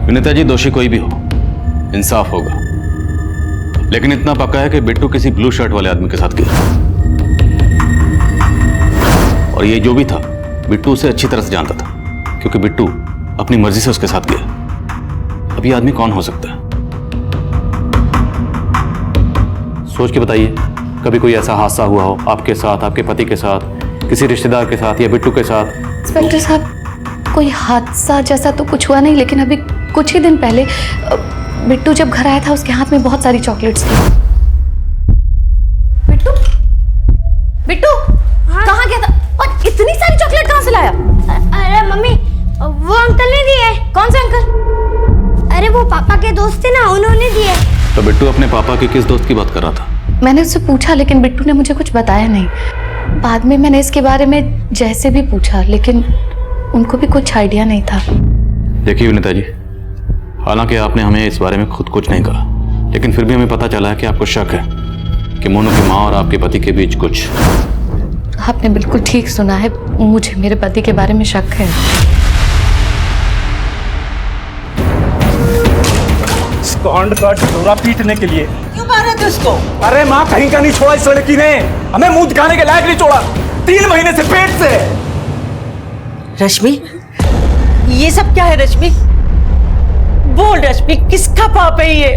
विनीता जी, दोषी कोई भी हो, इंसाफ होगा। लेकिन इतना पक्का है कि बिट्टू किसी ब्लू शर्ट वाले आदमी के साथ गया, और ये जो भी था बिट्टू उसे अच्छी तरह से जानता था, क्योंकि बिट्टू अपनी मर्जी से उसके साथ गया। अब ये आदमी कौन हो सकता है? सोच के बताइए, कभी कोई ऐसा हादसा हुआ हो आपके साथ, आपके पति के साथ, किसी रिश्तेदार के साथ या बिट्टू के साथ? इंस्पेक्टर साहब, कोई हादसा जैसा तो कुछ हुआ नहीं, लेकिन अभी कुछ ही दिन पहले बिट्टू जब घर आया था उसके हाथ में बहुत सारी चॉकलेट्स थी। बिट्टू बिट्टू कहाँ गया था और इतनी सारी चॉकलेट कहाँ से लाया? अरे मम्मी, वो अंकल ने दिए। कौन से अंकल? अरे वो पापा के दोस्त थे ना, उन्होंने दिए। तो बिट्टू अपने पापा के किस दोस्त की बात कर रहा था? मैंने उससे पूछा, लेकिन बिट्टू ने मुझे कुछ बताया नहीं। बाद में मैंने इसके बारे में जैसे भी पूछा, लेकिन उनको भी कुछ आइडिया नहीं था। देखिए विनीता जी, हालांकि आपने हमें इस बारे में खुद कुछ नहीं कहा, लेकिन फिर भी हमें पता चला है कि आपको शक है कि मोनू की माँ और आपके पति के बीच कुछ। आपने बिल्कुल ठीक सुना है, मुझे मेरे पति के बारे में शक है। स्कॉन्ड का ढिंढोरा पीटने के लिए क्यों मारा थे उसको? अरे माँ, कहीं का नहीं छोड़ा इस लड़की ने, हमें मुंह दिखाने के लायक नहीं छोड़ा। 3 महीने से पेट से। रश्मि, ये सब क्या है रश्मि? बोल रश्मि, किसका पाप है ये?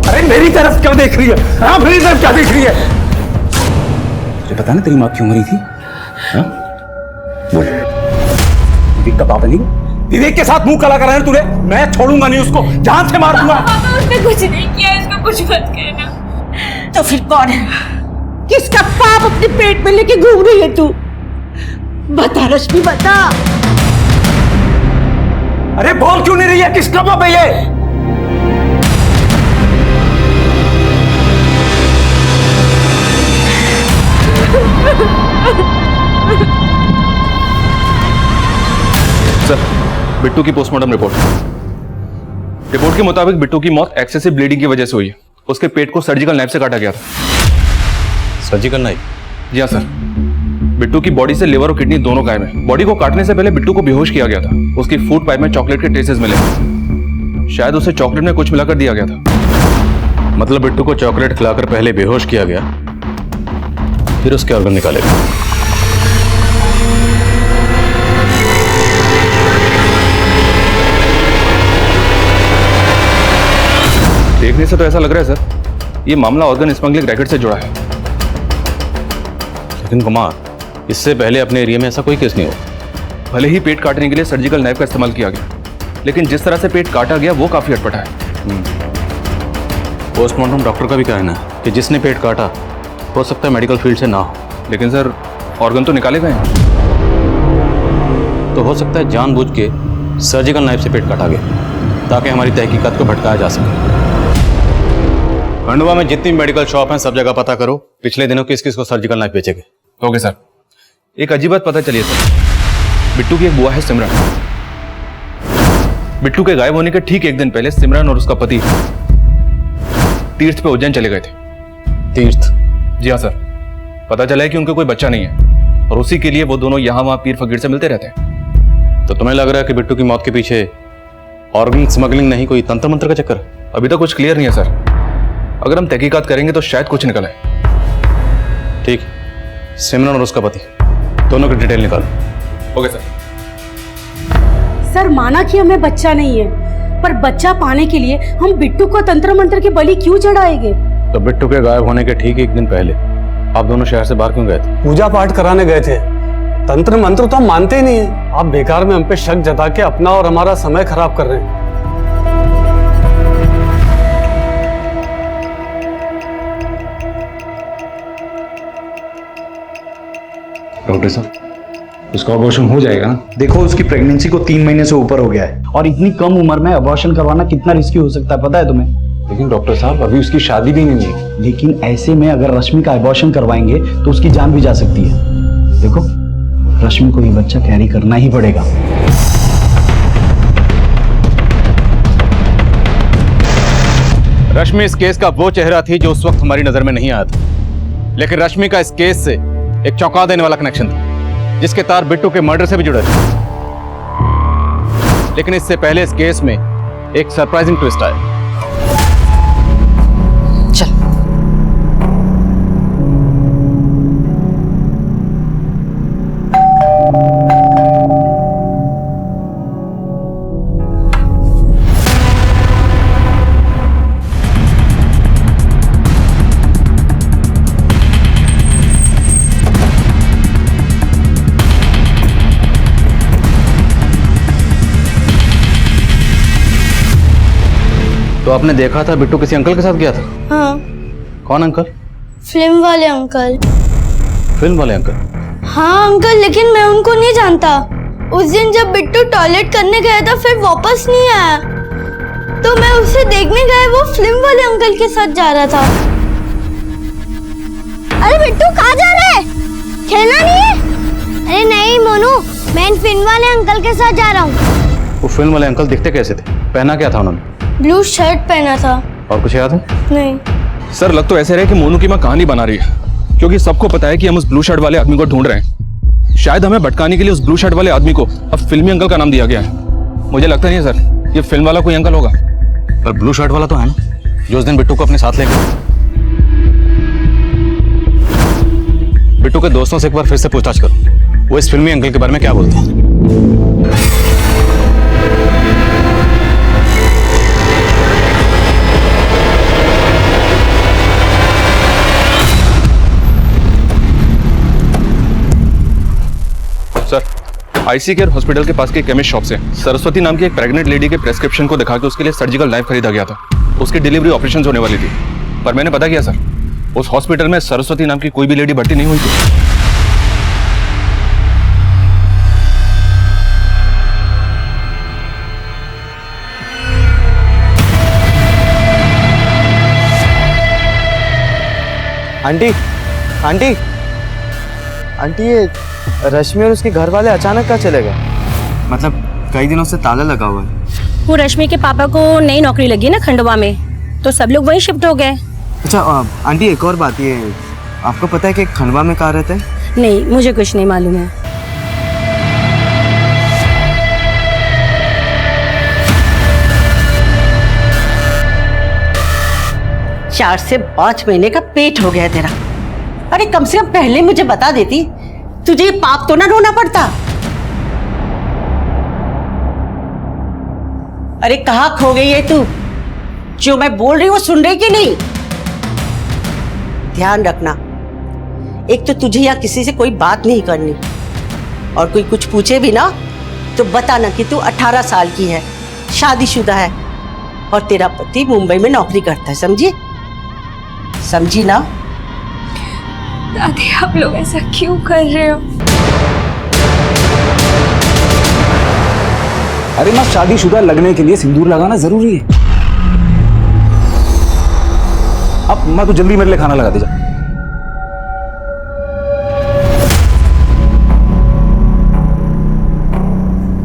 अरे मेरी तरफ क्यों देख रही है? हाँ, मेरी तरफ क्या देख रही है? तुझे पता ना तेरी माँ क्यों मरी थी? हाँ? बोल। विवेक का पापा नहीं? विवेक के साथ मुंह काला करा है तूने। मैं छोड़ूंगा नहीं उसको, जान से मार दूंगा। उसने कुछ नहीं किया, इसको कुछ मत कहना। तो फिर कौन है? किसका पाप अपने पेट में लेके घूम रही है तू? बता रश्मि, बता। अरे बोल क्यों नहीं रही है? किसका पाप है ये? सर, बिट्टू की पोस्टमार्टम रिपोर्ट के मुताबिक बिट्टू की मौत एक्सेसिव ब्लीडिंग की वजह से हुई है। उसके पेट को सर्जिकल नाइफ से काटा गया था। Surgical knife? जी हाँ सर। बिट्टू की बॉडी से लिवर और किडनी दोनों गायब हैं। बॉडी को काटने से पहले बिट्टू को बेहोश किया गया था। उसकी फूड पाइप में चॉकलेट के ट्रेसेस मिले। शायद उसे चॉकलेट में कुछ मिलाकर दिया गया था। मतलब बिट्टू को चॉकलेट खिलाकर पहले बेहोश किया गया, फिर उसके ऑर्गन निकाले गए। देखने से तो ऐसा लग रहा है सर, ये मामला ऑर्गन स्मगलिंग रैकेट से जुड़ा है। लेकिन कुमार, इससे पहले अपने एरिया में ऐसा कोई केस नहीं हुआ। भले ही पेट काटने के लिए सर्जिकल नाइफ का इस्तेमाल किया गया, लेकिन जिस तरह से पेट काटा गया वो काफी अटपटा है। पोस्टमार्टम डॉक्टर का भी कहना है कि जिसने पेट काटा हो सकता है मेडिकल फील्ड से ना हो। लेकिन सर, ऑर्गन तो निकाले गए हैं। तो हो सकता है जानबूझ के सर्जिकल नाइफ से पेट काटा गया ताकि हमारी तहकीकात को भटकाया जा सके। खंडवा में जितनी मेडिकल शॉप हैं सब जगह पता करो पिछले दिनों किस किस को सर्जिकल नाइफ बेचे गए। Okay sir. एक अजीब बात पता चली है सर, बिट्टू की एक बुआ है सिमरन। बिट्टू के गायब होने के ठीक 1 दिन पहले सिमरन और उसका पति तीर्थ पे उज्जैन चले गए थे। तीर्थ? जी हाँ सर। पता चला है कि उनका कोई बच्चा नहीं है और उसी के लिए वो दोनों यहाँ वहाँ पीर फकीर से मिलते रहते हैं। तो तुम्हें लग रहा है कि बिट्टू की मौत के पीछे ऑर्गन स्मगलिंग नहीं, कोई तंत्र मंत्र का चक्कर? अभी तक कुछ क्लियर नहीं है सर। अगर हम तहकीकात करेंगे तो शायद कुछ निकल आए। ठीक, सिमरन और उसका पति दोनों की डिटेल निकालो। Okay sir. सर, माना कि हमें बच्चा नहीं है, पर बच्चा पाने के लिए हम बिट्टू को तंत्र मंत्र की बलि क्यों चढ़ाएंगे? तो बिट्टू के गायब होने के ठीक 1 दिन पहले आप दोनों शहर से बाहर क्यों गए थे? पूजा पाठ कराने गए थे। तंत्र मंत्र तो हम मानते ही नहीं है। आप बेकार में हम पे शक जता के अपना और हमारा समय खराब कर रहे हैं। डॉक्टर साहब, उसका अबॉर्शन हो जाएगा ना? देखो, उसकी प्रेगनेंसी को 3 महीने से ऊपर हो गया है और इतनी कम उम्र में अबॉर्शन करवाना कितना रिस्की हो सकता है, पता है तुम्हें? लेकिन डॉक्टर साहब, अभी उसकी शादी भी नहीं है। लेकिन ऐसे में अगर रश्मि का अबॉर्शन करवाएंगे तो उसकी जान भी जा सकती है। देखो, रश्मि को ये बच्चा कैरी करना ही पड़ेगा। रश्मि इस केस का वो चेहरा थी जो उस वक्त हमारी नजर में नहीं आया था, लेकिन रश्मि का इस केस से एक चौंका देने वाला कनेक्शन था, जिसके तार बिट्टू के मर्डर से भी जुड़े थे। लेकिन इससे पहले इस केस में एक सरप्राइजिंग ट्विस्ट आया। तो आपने देखा था बिट्टू किसी अंकल के साथ गया था? हाँ, कौन अंकल? फिल्म वाले अंकल। फिल्म वाले अंकल? हाँ अंकल, लेकिन मैं उनको नहीं जानता। उस दिन जब बिट्टू टॉयलेट करने गया था फिर वापस नहीं आया, तो मैं उसे देखने गया, वो फिल्म वाले अंकल के साथ जा रहा था। अरे बिट्टू कहाँ जा रहा है? खेलना नहीं है? अरे नहीं मोनू, मैं इन फिल्म वाले अंकल के साथ जा रहा हूँ। वो फिल्म वाले अंकल दिखते कैसे थे? पहना क्या था उन्होंने? ब्लू शर्ट पहना था। और कुछ याद है? नहीं। सर, लग तो ऐसे रहे कि मोनू की माँ कहानी बना रही है, क्योंकि सबको पता है कि हम उस ब्लू शर्ट वाले आदमी को ढूंढ रहे हैं। शायद हमें भटकाने के लिए उस ब्लू शर्ट वाले आदमी को अब फिल्मी अंकल का नाम दिया गया है। मुझे लगता नहीं है सर ये फिल्म वाला कोई अंकल होगा। पर ब्लू शर्ट वाला तो है ना, जो उस दिन बिट्टू को अपने साथ ले गया। बिट्टू के दोस्तों से एक बार फिर से पूछताछ करो, वो इस फिल्मी अंकल के बारे में क्या बोलते हैं। सर, आईसी केयर हॉस्पिटल के पास के केमिस्ट शॉप से सरस्वती नाम की एक प्रेग्नेंट लेडी के प्रेस्क्रिप्शन को दिखा के उसके लिए सर्जिकल नाइफ खरीदा गया था। उसकी डिलीवरी ऑपरेशन होने वाली थी, पर मैंने पता किया सर, उस हॉस्पिटल में सरस्वती नाम की कोई भी लेडी भर्ती नहीं हुई थी। आंटी, आंटी, आंटी, ये रश्मि और उसके घर वाले अचानक कहाँ चले गए? मतलब कई दिनों से ताला लगा हुआ है। वो रश्मि के पापा को नई नौकरी लगी ना खंडवा में, तो सब लोग वहीं शिफ्ट हो गए। अच्छा आंटी, एक और बात, ये आपको पता है कि खंडवा में कहाँ रहते हैं? नहीं, मुझे कुछ नहीं मालूम है। 4 से 5 महीने का पेट हो गया तेरा। अरे कम से कम पहले मुझे बता देती, तुझे ये पाप तो ना ढोना पड़ता। अरे कहाँ खो गई है तू? जो मैं बोल रही हूँ सुन रही कि नहीं? ध्यान रखना, एक तो तुझे यहाँ किसी से कोई बात नहीं करनी, और कोई कुछ पूछे भी ना तो बताना कि तू 18 साल की है, शादीशुदा है और तेरा पति मुंबई में नौकरी करता है। समझी? समझी ना? दादी, आप लोग ऐसा क्यों कर रहे हो? अरे माँ, शादीशुदा लगने के लिए सिंदूर लगाना जरूरी है। अब माँ तू जल्दी मेरे लिए खाना लगा दे जा।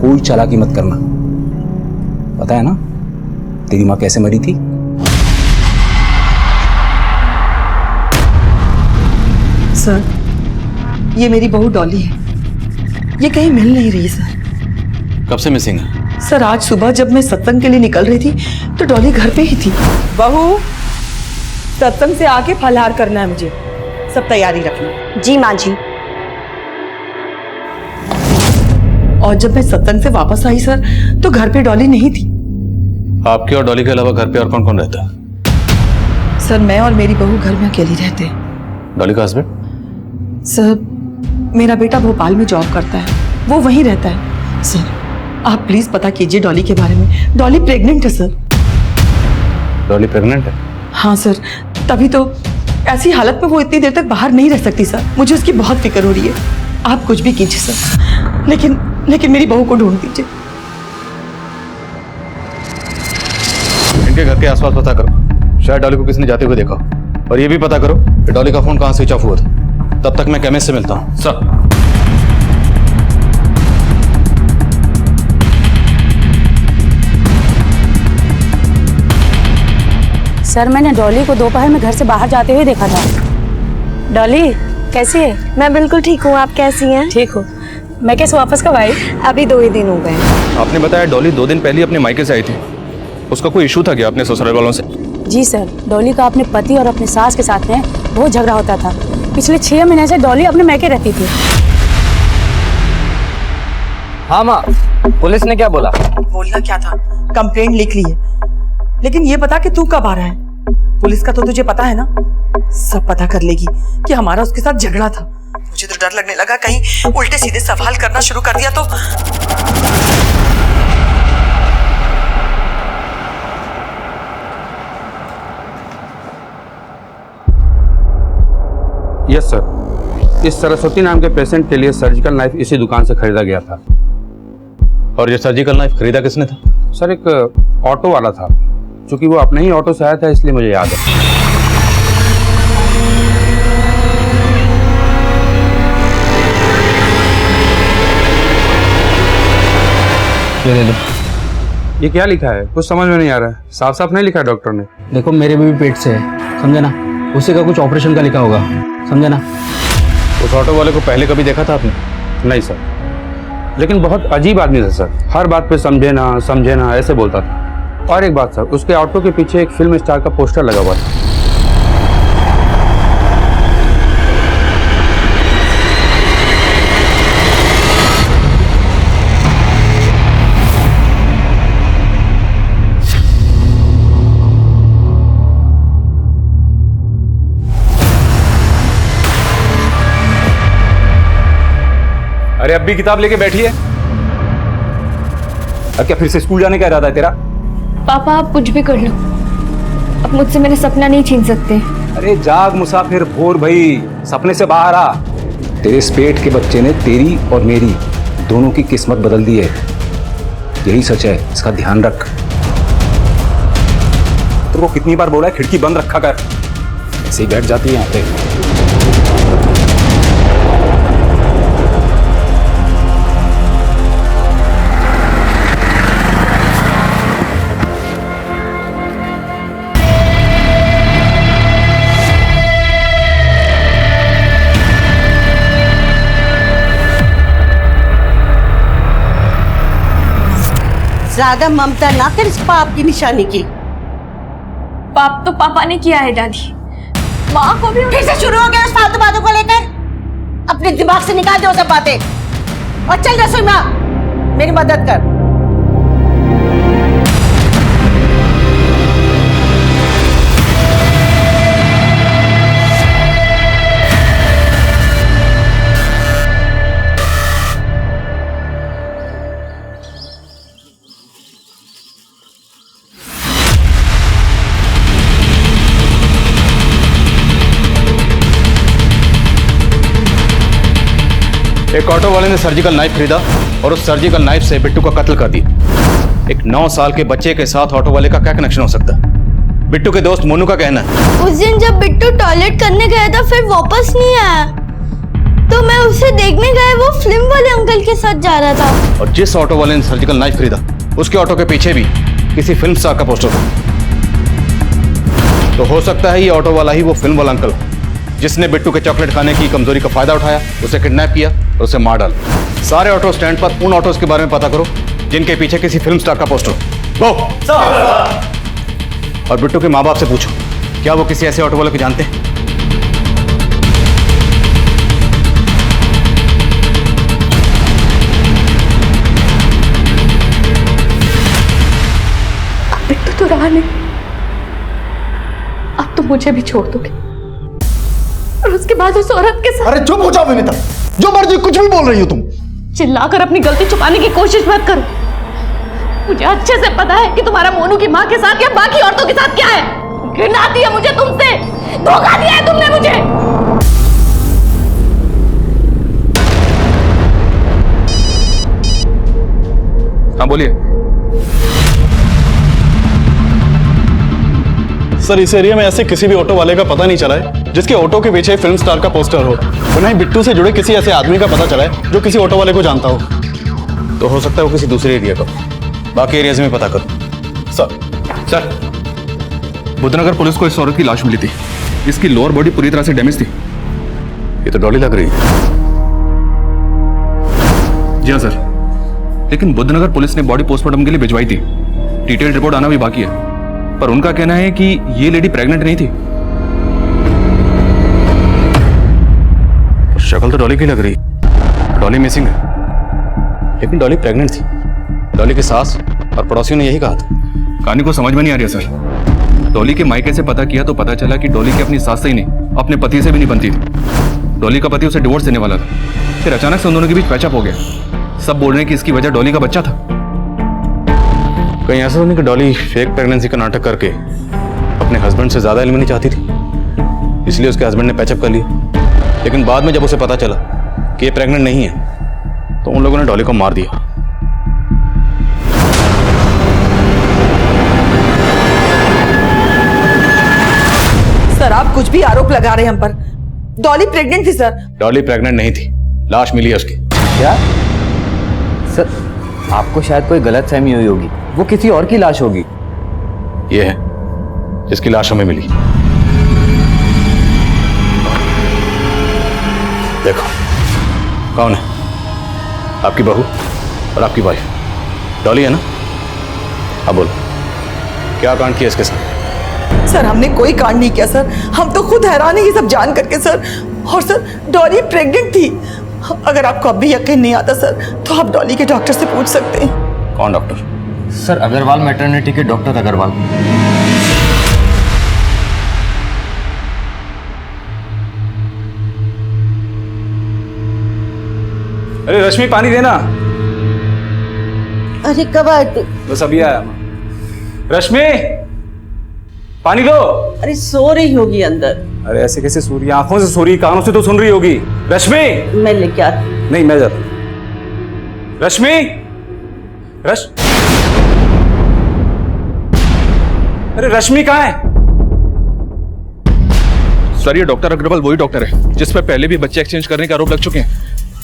कोई चालाकी मत करना, पता है ना तेरी माँ कैसे मरी थी? सर, ये मेरी बहू डॉली है, ये कहीं मिल नहीं रही सर। कब से मिसिंग है? सर, आज सुबह जब मैं सत्संग के लिए निकल रही थी तो डॉली घर पे ही थी। बहू, सत्संग से आके फलहार करना है मुझे, सब तैयारी रखना। जी माँ जी। और जब मैं सत्संग से वापस आई सर, तो घर पे डॉली नहीं थी। आपके और डॉली के अलावा घर पे और कौन कौन रहता है? सर, मैं और मेरी बहू घर में अकेली रहते हैं। डॉली का हस्बैंड? सर, मेरा बेटा भोपाल में जॉब करता है, वो वहीं रहता है। सर, आप प्लीज पता कीजिए डॉली के बारे में। डॉली प्रेग्नेंट है सर। डॉली प्रेग्नेंट है? हाँ सर, तभी तो ऐसी हालत में वो इतनी देर तक बाहर नहीं रह सकती सर। मुझे उसकी बहुत फिक्र हो रही है। आप कुछ भी कीजिए सर, लेकिन मेरी बहू को ढूंढ दीजिए। इनके घर के आसपास पता करो, शायद डॉली को किसने जाते हुए देखा हो। और ये भी पता करो कि डॉली का फोन कहाँ स्विच ऑफ हुआ था। तब तक मैं केमिस्ट से मिलता हूँ। सर। सर मैंने डॉली को दोपहर में घर से बाहर जाते हुए देखा था। डॉली कैसी है? मैं बिल्कुल ठीक हूँ, आप कैसी हैं? ठीक हो। मैं कैसे वापस कब आई? अभी 2 ही दिन हो गए। आपने बताया डॉली 2 दिन पहले अपने मायके से आई थी। उसका कोई इशू था क्या अपने ससुराल वालों से? जी सर, डॉली का अपने पति और अपने सास के साथ में बहुत झगड़ा होता था। पिछले 6 महीने से डॉली अपने मायके रहती थी। हाँ माँ, पुलिस ने क्या बोला? बोलना क्या था, कंप्लेंट लिख ली है, लेकिन ये बता कि तू कब आ रहा है। पुलिस का तो तुझे पता है ना, सब पता कर लेगी कि हमारा उसके साथ झगड़ा था। मुझे तो डर लगने लगा कहीं उल्टे सीधे सवाल करना शुरू कर दिया तो। यस सर, इस सरस्वती नाम के पेशेंट के लिए सर्जिकल नाइफ इसी दुकान से खरीदा गया था। और ये सर्जिकल नाइफ खरीदा किसने था? सर एक ऑटो वाला था, क्योंकि वो अपने ही ऑटो से आया था इसलिए मुझे याद है। ये ले लो। ये क्या लिखा है? कुछ समझ में नहीं आ रहा है। साफ साफ नहीं लिखा है डॉक्टर ने। देखो मेरे भी पेट से है, समझे ना। उसी का कुछ ऑपरेशन का लिखा होगा, समझे ना। उस ऑटो वाले को पहले कभी देखा था आपने? नहीं सर, लेकिन बहुत अजीब आदमी था सर। हर बात पे समझे ना ऐसे बोलता था। और एक बात सर, उसके ऑटो के पीछे एक फिल्म स्टार का पोस्टर लगा हुआ था। अरे अब भी किताब लेके बैठी है? अब क्या फिर से स्कूल जाने का इरादा है तेरा? पापा आप कुछ भी कर लो, अब मुझसे मेरे सपना नहीं छीन सकते। अरे जाग मुसाफिर, भोर भाई, सपने से बाहर आ। तेरे इस पेट के बच्चे ने तेरी और मेरी दोनों की किस्मत बदल दी है। यही सच है, इसका ध्यान रख। तेरे को कितनी बार बोला है खिड़की बंद रखा कर, ऐसे ही बैठ जाती है यहाँ पे। ज्यादा ममता ना कर इस पाप की निशानी की। पाप तो पापा ने किया है दादी, माँ को भी। फिर से शुरू हो गया उस फालतू बातों को लेकर। अपने दिमाग से निकाल दो सब बातें और चल रसोई में मेरी मदद कर। एक ऑटो वाले ने सर्जिकल नाइफ खरीदा और उस सर्जिकल नाइफ से बिट्टू का कत्ल कर दिया। एक 9 साल के बच्चे के साथ ऑटो वाले का क्या कनेक्शन हो सकता है? बिट्टू के दोस्त मोनू का कहना है उस दिन जब बिट्टू टॉयलेट करने गया था फिर वापस नहीं आया, तो मैं उसे देखने गया, वो फिल्म वाले अंकल के साथ जा रहा था। और जिस ऑटो वाले ने सर्जिकल नाइफ खरीदा उसके ऑटो के पीछे भी किसी फिल्म स्टार का पोस्टर था। तो हो सकता है ये ऑटो वाला ही वो फिल्म वाला अंकल जिसने बिट्टू के चॉकलेट खाने की कमजोरी का फायदा उठाया, उसे किडनैप किया और उसे मार डाला। सारे ऑटो स्टैंड पर उन ऑटोज के बारे में पता करो जिनके पीछे किसी फिल्म स्टार का पोस्टर हो। और बिट्टू के माँ बाप से पूछो क्या वो किसी ऐसे ऑटो वाले को जानते हैं। बिट्टू तो रहा नहीं, अब तो मुझे भी छोड़ दोगे। और उसके बाद उस औरत के साथ। अरे चुप हो जाओ विनीता, जो मर्जी कुछ भी बोल रही हो तुम। चिल्लाकर अपनी गलती छुपाने की कोशिश मत करो। मुझे अच्छे से पता है कि तुम्हारा मोनू की माँ के साथ या बाकी औरतों के साथ क्या है। घृणा आती है मुझे तुमसे, धोखा दिया है तुमने मुझे। हाँ बोलिए। सर इस एरिया में ऐसे किसी भी ऑटो वाले का पता नहीं चला है जिसके ऑटो के पीछे फिल्म स्टार का पोस्टर हो, और ना ही बिट्टू से जुड़े किसी ऐसे आदमी का पता चला है जो किसी ऑटो वाले को जानता हो। तो हो सकता है वो किसी दूसरे एरिया का, बाकी एरियाज में पता करो। सर बुद्धनगर पुलिस को इस औरत की लाश मिली थी। इसकी लोअर बॉडी पूरी तरह से डैमेज थी। ये तो डॉली लग रही है। जी हाँ सर, लेकिन बुद्धनगर पुलिस ने बॉडी पोस्टमार्टम के लिए भिजवाई थी। डिटेल रिपोर्ट आना भी बाकी है, पर उनका कहना है कि ये लेडी प्रेग्नेंट नहीं थी। शक्ल तो डॉली की लग रही है। डॉली मिसिंग है, लेकिन डॉली प्रेग्नेंट थी। डॉली की सास और पड़ोसियों ने यही कहा था। कहानी को समझ में नहीं आ रही है सर। डॉली के मायके से पता किया तो पता चला कि डॉली की अपनी सास से ही नहीं, अपने पति से भी नहीं बनती थी। डॉली का पति उसे डिवोर्स देने वाला था, फिर अचानक से उन दोनों के बीच पैचअप हो गया। सब बोल रहे हैं कि इसकी वजह डॉली का बच्चा था। कहीं ऐसा तो नहीं कि डॉली फेक प्रेगनेंसी का नाटक करके अपने हस्बैंड से ज्यादा इल्म नहीं चाहती थी, इसलिए उसके हस्बैंड ने पैचअप कर लिया। लेकिन बाद में जब उसे पता चला कि ये प्रेग्नेंट नहीं है तो उन लोगों ने डॉली को मार दिया। सर आप कुछ भी आरोप लगा रहे हैं हम पर। डॉली प्रेग्नेंट थी सर। डॉली प्रेग्नेंट नहीं थी, लाश मिली है उसकी। क्या सर, आपको शायद कोई गलतफहमी हुई होगी, वो किसी और की लाश होगी। ये है जिसकी लाश हमें मिली। देखो कौन है, आपकी बहू और आपकी वाइफ डॉली है ना। अब बोलो क्या कांड किया इसके साथ। सर हमने कोई कांड नहीं किया सर, हम तो खुद हैरान है ये सब जान करके सर। और सर डॉली प्रेग्नेंट थी। अगर आपको अब भी यकीन नहीं आता सर तो आप डॉली के डॉक्टर से पूछ सकते हैं। कौन डॉक्टर? सर अग्रवाल मैटरनिटी के डॉक्टर अग्रवाल। अरे रश्मि पानी देना। अरे कब आए तू? बस अभी आया। रश्मि पानी दो। अरे सो रही होगी अंदर। अरे ऐसे कैसे सो रही है? आंखों से सो रही, कानों से तो सुन रही होगी। रश्मि मैं लेके आती। नहीं मैं जाता। रश्मि अरे रश्मि कहाँ है? सर ये डॉक्टर अग्रवाल वही डॉक्टर है जिस पर पहले भी बच्चे एक्सचेंज करने के आरोप लग चुके हैं।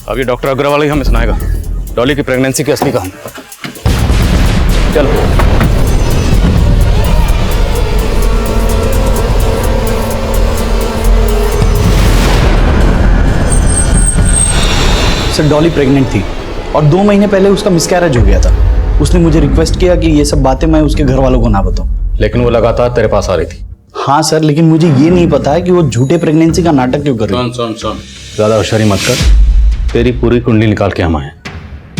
अब ये डॉक्टर अग्रवाल ही हमें सुनाएगा डॉली की प्रेगनेंसी की असली कहानी। चलो सर डॉली प्रेग्नेंट थी और 2 महीने पहले उसका मिसकैरेज हो गया था। उसने मुझे रिक्वेस्ट किया कि ये सब बातें मैं उसके घर वालों को ना बताऊं। लेकिन वो लगातार तेरे पास आ रही थी। हाँ सर, लेकिन मुझे ये नहीं पता है कि वो झूठे प्रेगनेंसी का नाटक क्यों कर रही है। सुन ज्यादा होशियारी मत कर। तेरी पूरी कुंडली निकाल के हम आए।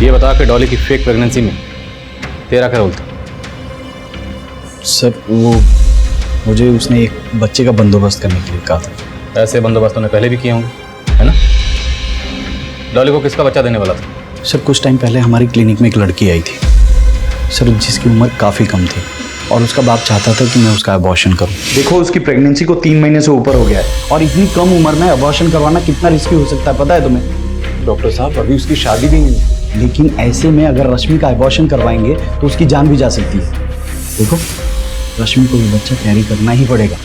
ये बता कि डॉली की फेक प्रेगनेंसी में तेरा क्या रोल था? सर वो मुझे उसने एक बच्चे का बंदोबस्त करने के लिए कहा था। ऐसे बंदोबस्त उन्होंने पहले भी किए होंगे है ना। डॉली को किसका बच्चा देने वाला था? सर कुछ टाइम पहले हमारी क्लिनिक में एक लड़की आई थी सर, जिसकी उम्र काफ़ी कम थी और उसका बाप चाहता था कि मैं उसका अबॉर्शन करूं। देखो उसकी प्रेगनेंसी को 3 महीने से ऊपर हो गया है और इतनी कम उम्र में अबॉर्शन करवाना कितना रिस्की हो सकता है पता है तुम्हें? डॉक्टर साहब अभी उसकी शादी भी नहीं है। लेकिन ऐसे में अगर रश्मि का अबॉर्शन करवाएंगे तो उसकी जान भी जा सकती है। देखो रश्मि को ये बच्चा कैरी करना ही पड़ेगा।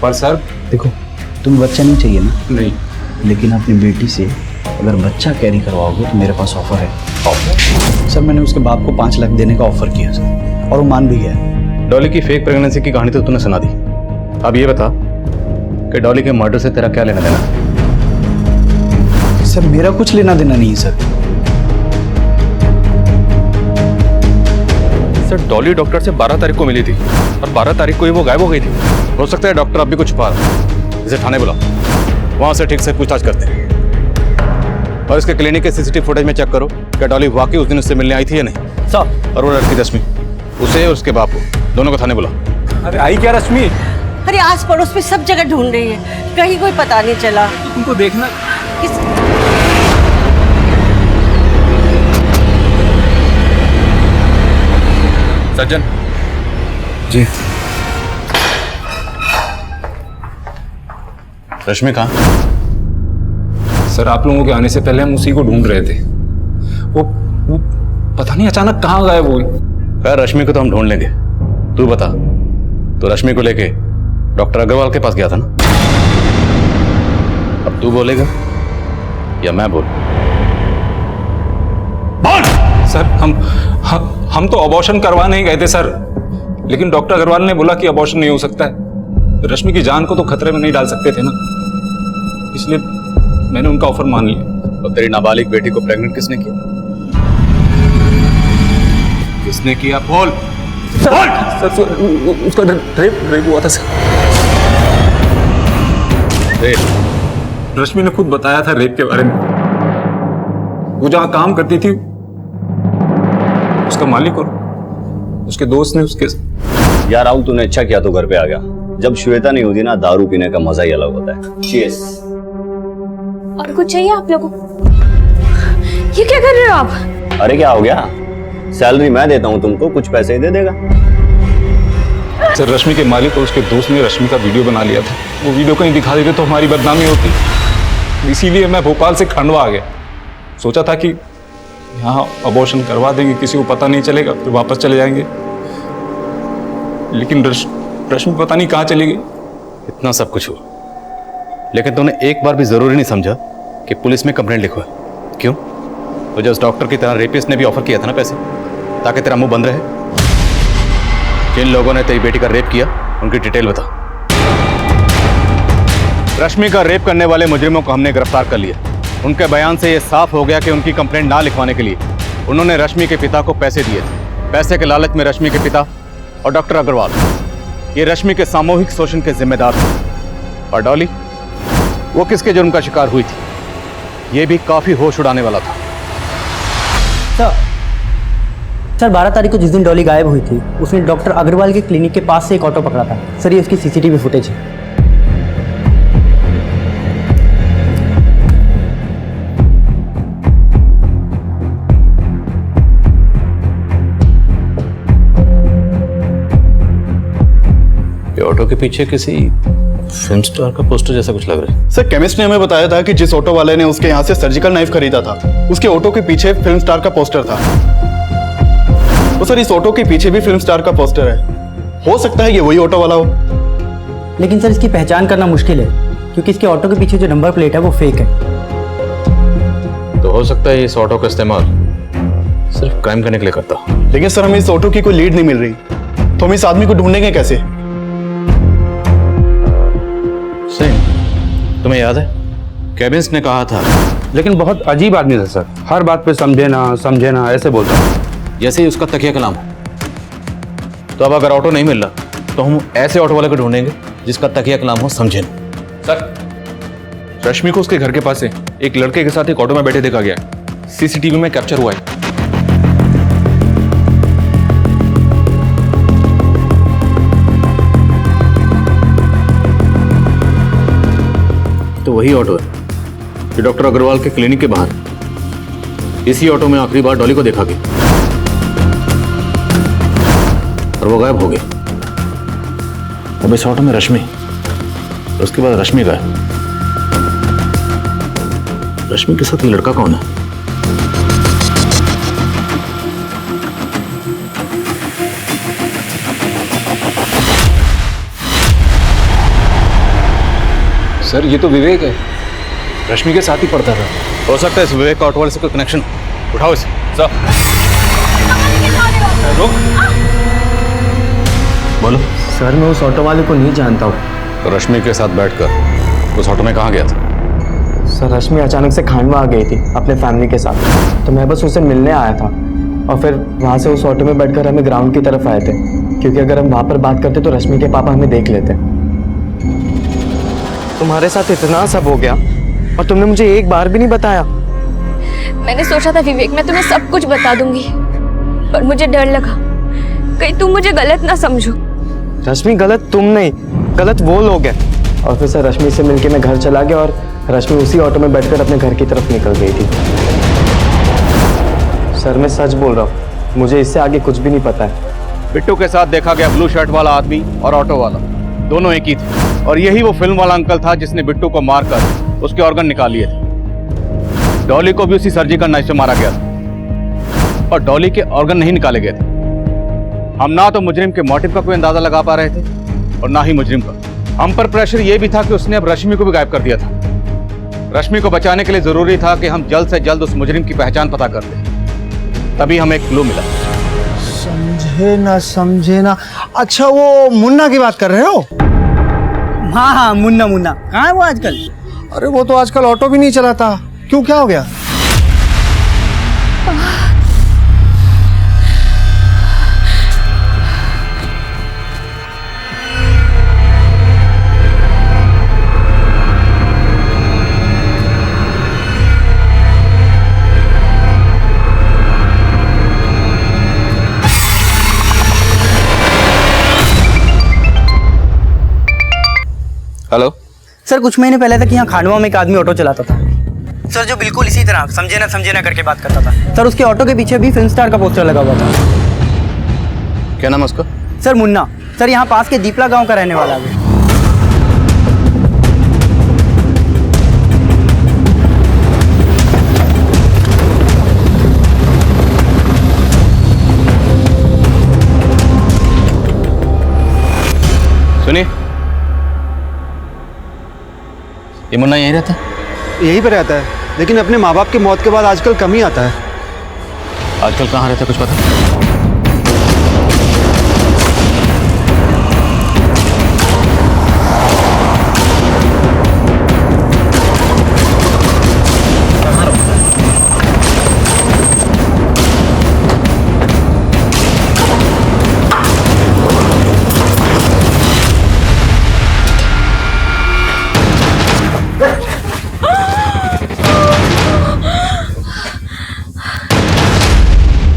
पर सर देखो तुम्हें बच्चा नहीं चाहिए ना? नहीं। लेकिन अपनी बेटी से अगर बच्चा कैरी करवाओगे तो मेरे पास ऑफर है। सर मैंने उसके बाप को 5 लाख देने का ऑफर किया सर और वो मान भी गया। डॉली की फेक प्रेगनेंसी की कहानी तो तूने सुना दी। अब ये बता कि डॉली के मर्डर से तेरा क्या लेना देना? सर मेरा कुछ लेना देना नहीं है सर डॉली डॉक्टर से 12 तारीख को मिली थी और 12 तारीख को ही वो गायब हो गई थी। हो सकता है डॉक्टर अब भी कुछ छुपा रहा है। इसे थाने बुलाओ, वहां से ठीक से पूछताछ करते हैं और इसके क्लिनिक के सीसीटीवी फुटेज में चेक करो क्या डॉली वाकई उस दिन उससे मिलने आई थी या नहीं। सर और वो लड़की रश्मि, उसे और उसके बाप को दोनों को थाने बुलाओ। अरे आई क्या रश्मि? अरे आस पड़ोस में सब जगह ढूंढ रही है, कहीं कोई पता नहीं चला। तो तुमको देखना सज्जन जी। रश्मि कहाँ? सर आप लोगों के आने से पहले हम उसी को ढूंढ रहे थे। वो पता नहीं अचानक कहाँ गायब हुई। खैर रश्मि को तो हम ढूंढ लेंगे। तू बता, तो रश्मि को लेके डॉक्टर अग्रवाल के पास गया था ना? अब तू बोलेगा या मैं बोलूं? सर हम तो अबॉर्शन करवाने ही गए थे सर, लेकिन डॉक्टर अग्रवाल ने बोला कि अबॉर्शन नहीं हो सकता है। रश्मि की जान को तो खतरे में नहीं डाल सकते थे ना, इसलिए मैंने उनका ऑफर मान लिया। तो तेरी नाबालिग बेटी को प्रेग्नेंट किसने किया? किसने किया? बोल सर उसका रेप हुआ था सर। रेप? रश्मि ने खुद बताया था रेप के बारे में। वो जहां काम करती थी उसका मालिक और उसके दोस्त ने उसके। यार राहुल, तूने अच्छा किया तो घर पे आ गया। जब श्वेता नहीं होती ना, दारू पीने का मजा ही अलग होता है। चीयर्स। और कुछ चाहिए आप लोगों को? ये क्या कर रहे हो आप? अरे क्या हो गया? सैलरी मैं देता हूँ तुमको, कुछ पैसे ही दे देगा। सर रश्मि के मालिक और उसके दोस्त ने रश्मि का वीडियो बना लिया था। वो वीडियो कहीं दिखा देते तो हमारी बदनामी होती, इसीलिए मैं भोपाल से खंडवा आ गया। सोचा था कि यहाँ अबॉर्शन करवा देंगे, किसी को पता नहीं चलेगा, फिर वापस चले जाएंगे। लेकिन रश्मि पता नहीं कहाँ चली गई। इतना सब कुछ हुआ, लेकिन तूने एक बार भी जरूरी नहीं समझा कि पुलिस में कंप्लेंट लिखवा। क्यों? तो जो उस डॉक्टर की तरह रेपिस्ट ने भी ऑफर किया था ना पैसे, ताकि तेरा मुंह बंद रहे। जिन लोगों ने तेरी बेटी का रेप किया उनकी डिटेल बता। रश्मि का रेप करने वाले मुजरिमों को हमने गिरफ्तार कर लिया। उनके बयान से यह साफ हो गया कि उनकी कंप्लेंट ना लिखवाने के लिए उन्होंने रश्मि के पिता को पैसे दिए थे। पैसे के लालच में रश्मि के पिता और डॉक्टर अग्रवाल ये रश्मि के सामूहिक शोषण के जिम्मेदार थे। और डॉली, वो किसके जुर्म का शिकार हुई थी, ये भी काफी होश उड़ाने वाला था। सर 12 तारीख को जिस दिन डॉली गायब हुई थी, उसने डॉक्टर अग्रवाल के क्लिनिक के पास से एक ऑटो पकड़ा था। सर ये उसकी सीसीटीवी फुटेज है। ऑटो के पीछे किसी फिल्म स्टार का पोस्टर जैसा कुछ लग रहा है। सर केमिस्ट ने हमें बताया था कि जिस ऑटो वाले ने उसके यहाँ से सर्जिकल नाइफ खरीदा था, उसके ऑटो के पीछे फिल्म स्टार का पोस्टर था। तो सर इस ऑटो के पीछे भी फिल्म स्टार का पोस्टर है। हो सकता है ये वही ऑटो वाला हो। लेकिन सर इसकी पहचान करना मुश्किल है, क्योंकि इसके ऑटो के पीछे जो नंबर प्लेट है वो फेक है। तो हो सकता है इस ऑटो का इस्तेमाल सिर्फ क्राइम करने के लिए करता। लेकिन सर हमें इस ऑटो की कोई लीड नहीं मिल रही, तो हम इस आदमी को ढूंढेंगे कैसे? तुम्हें याद है केबिन्स ने कहा था, लेकिन बहुत अजीब आदमी था सर। हर बात पे समझे ना ऐसे बोलता। जैसे ही उसका तकिया कलाम हो। तो अब अगर ऑटो नहीं मिल रहा तो हम ऐसे ऑटो वाले को ढूंढेंगे जिसका तकिया कलाम हो समझे ना। सर रश्मि को उसके घर के पास से एक लड़के के साथ एक ऑटो में बैठे देखा गया, सीसीटीवी में कैप्चर हुआ है। तो वही ऑटो है जो डॉक्टर अग्रवाल के क्लिनिक के बाहर। इसी ऑटो में आखिरी बार डॉली को देखा गया और वो गायब हो गया। अब इस ऑटो में रश्मि, और उसके बाद रश्मि गायब। रश्मि के साथ ये लड़का कौन है? सर ये तो विवेक है, रश्मि के साथ ही पढ़ता था। हो सकता है इस विवेक का ऑटो वाले से कोई कनेक्शन। उठाओ इसे। सर बोलो। सर मैं उस ऑटो वाले को नहीं जानता हूँ। तो रश्मि के साथ बैठकर उस ऑटो में कहाँ गया था? सर रश्मि अचानक से खंडवा आ गई थी अपने फैमिली के साथ, तो मैं बस उसे मिलने आया था। और फिर वहाँ से उस ऑटो में बैठकर हमें ग्राउंड की तरफ आए थे, क्योंकि अगर हम वहाँ पर बात करते तो रश्मि के पापा हमें देख लेते। तुम्हारे साथ इतना सब हो गया और तुमने मुझे एक बार भी नहीं बताया। मैंने सोचा था विवेक मैं तुम्हें सब कुछ बता दूंगी, पर मुझे डर लगा कहीं तुम मुझे गलत ना समझो। रश्मि गलत तुम नहीं, गलत वो लोग हैं। और फिर सर रश्मि से मिलके मैं घर चला गया और रश्मि उसी ऑटो में बैठकर अपने घर की तरफ निकल गई थी। सर मैं सच बोल रहा हूँ, मुझे इससे आगे कुछ भी नहीं पता है। बिट्टू के साथ देखा गया ब्लू शर्ट वाला आदमी और ऑटो वाला दोनों एक ही थे, और यही वो फिल्म वाला अंकल था जिसने बिट्टू को मारकर उसके ऑर्गन निकाल लिए थे। डॉली को भी उसी सर्जिकल नाइफ से मारा गया था। और डॉली के ऑर्गन नहीं निकाले गए थे। हम ना तो मुजरिम के मोटिव का कोई अंदाजा लगा पा रहे थे और ना ही मुजरिम का। हम पर प्रेशर यह भी था कि उसने अब रश्मि को भी गायब कर दिया था। रश्मि को बचाने के लिए जरूरी था कि हम जल्द से जल्द उस मुजरिम की पहचान पता कर लें। तभी हमें एक क्लू मिला। समझे ना। अच्छा, वो मुन्ना की बात कर रहे हो? हाँ हाँ, मुन्ना मुन्ना कहाँ है वो आजकल? अरे वो तो आजकल ऑटो भी नहीं चलाता। क्यों, क्या हो गया? हेलो सर, कुछ महीने पहले तक यहाँ खांडवा में एक आदमी ऑटो चलाता था सर, जो बिल्कुल इसी तरह समझे ना करके बात करता था सर। उसके ऑटो के पीछे भी फिल्म स्टार का पोस्टर लगा हुआ था। क्या नाम है उसका? सर मुन्ना। सर यहाँ पास के दीपला गांव का रहने वाला है। सुनिए, ये मुन्ना यहीं रहता है? यहीं पे रहता है, लेकिन अपने माँ बाप की मौत के बाद आजकल कम ही आता है। आजकल कहाँ रहता है, कुछ पता?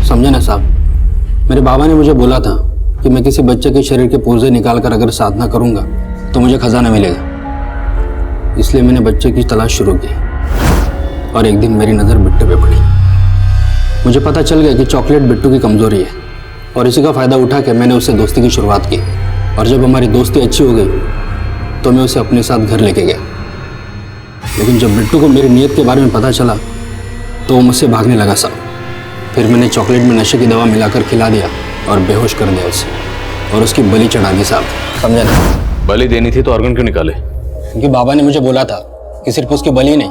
समझे ना साहब, मेरे बाबा ने मुझे बोला था कि मैं किसी बच्चे के शरीर के पुर्जे निकालकर अगर साधना करूंगा तो मुझे खजाना मिलेगा। इसलिए मैंने बच्चे की तलाश शुरू की और एक दिन मेरी नज़र बिट्टू पे पड़ी। मुझे पता चल गया कि चॉकलेट बिट्टू की कमजोरी है और इसी का फ़ायदा उठा के मैंने उससे दोस्ती की शुरुआत की। और जब हमारी दोस्ती अच्छी हो गई तो मैं उसे अपने साथ घर लेके गया। लेकिन जब बिट्टू को मेरी नीयत के बारे में पता चला तो वो मुझसे भागने लगा साहब। फिर मैंने चॉकलेट में नशे की दवा मिलाकर खिला दिया और बेहोश कर दिया उसे और उसकी बलि चढ़ा दी साहब। समझे ना? बलि देनी थी तो ऑर्गन क्यों निकाले? क्योंकि बाबा ने मुझे बोला था कि सिर्फ उसकी बलि नहीं,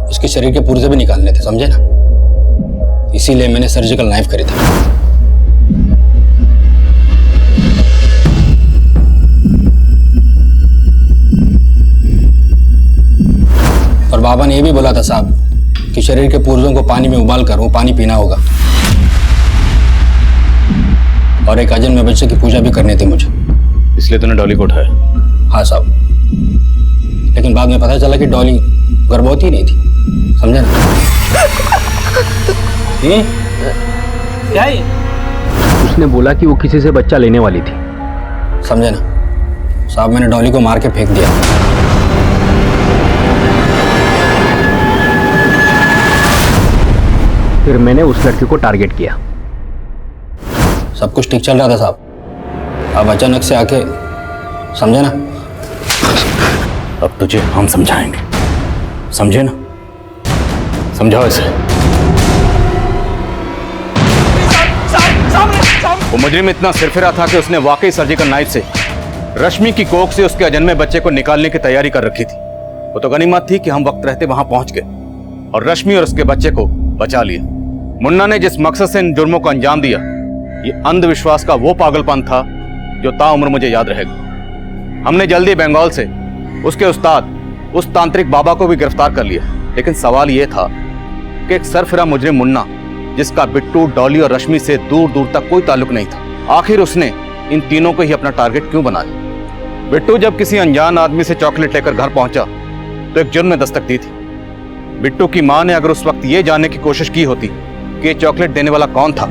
उसके शरीर के पुर्जे भी निकालने थे। समझे ना? इसीलिए मैंने सर्जिकल नाइफ खरीदा। और बाबा ने यह भी बोला था साहब कि शरीर के पुर्जों को पानी में उबाल कर वो पानी पीना होगा और एक अजन्मे बच्चे की पूजा भी करनी थी मुझे। इसलिए तूने डॉली को उठाया? हाँ साहब, लेकिन बाद में पता चला कि डॉली गर्भवती नहीं थी। समझे ना? क्या है? उसने बोला कि वो किसी से बच्चा लेने वाली थी। समझे ना साहब? मैंने डॉली को मार के फेंक दिया। फिर मैंने उस लड़की को टारगेट किया। सब कुछ ठीक चल रहा था साहब, अब अचानक से आके, समझे ना? अब तुझे हम समझाएंगे, समझे ना? समझाओ इसे। वो मुजरिम इतना सिरफिरा था कि उसने वाकई सर्जिकल नाइफ से रश्मि की कोख से उसके अजन्मे बच्चे को निकालने की तैयारी कर रखी थी। वो तो गनीमत थी कि हम वक्त रहते वहां पहुंच गए और रश्मि और उसके बच्चे को बचा लिया। मुन्ना ने जिस मकसद से इन जुर्मों को अंजाम दिया, ये अंधविश्वास का वो पागलपन था जो ताउम्र मुझे याद रहेगा। हमने जल्दी बंगाल से उसके उस्ताद, उस तांत्रिक बाबा को भी गिरफ्तार कर लिया। लेकिन सवाल ये था कि एक सरफिरा मुजरिम मुन्ना, जिसका बिट्टू, डॉली और रश्मि से दूर दूर तक कोई ताल्लुक नहीं था, आखिर उसने इन तीनों को ही अपना टारगेट क्यों बनाया? बिट्टू जब किसी अनजान आदमी से चॉकलेट लेकर घर पहुंचा तो एक जुर्म ने दस्तक दी थी। बिट्टू की मां ने अगर उस वक्त ये जानने की कोशिश की होती कि ये चॉकलेट देने वाला कौन था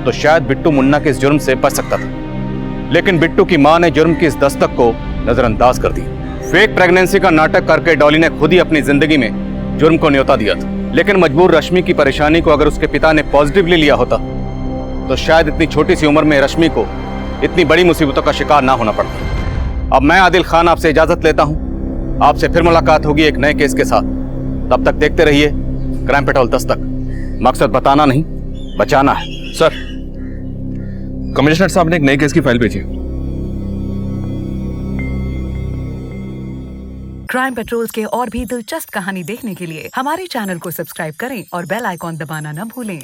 तो शायद बिट्टू मुन्ना के इस जुर्म से बच सकता था। लेकिन बिट्टू की मां ने जुर्म की इस दस्तक को नजरअंदाज कर दिया। फेक प्रेगनेंसी का नाटक करके डॉली ने खुद ही अपनी जिंदगी में जुर्म को न्योता दिया था। लेकिन मजबूर रश्मि की परेशानी को अगर उसके पिता ने पॉजिटिवली लिया होता तो शायद इतनी छोटी सी उम्र में रश्मि को इतनी बड़ी मुसीबतों का शिकार ना होना पड़ता। अब मैं आदिल खान आपसे इजाजत लेता हूं। आपसे फिर मुलाकात होगी एक नए केस के साथ। तब तक देखते रहिए क्राइम पेट्रोल दस्तक। मकसद बताना नहीं, बचाना है। सर, कमिश्नर साहब ने एक नए केस की फाइल भेजी। क्राइम पेट्रोल्स के और भी दिलचस्प कहानी देखने के लिए हमारे चैनल को सब्सक्राइब करें और बेल आइकॉन दबाना न भूलें।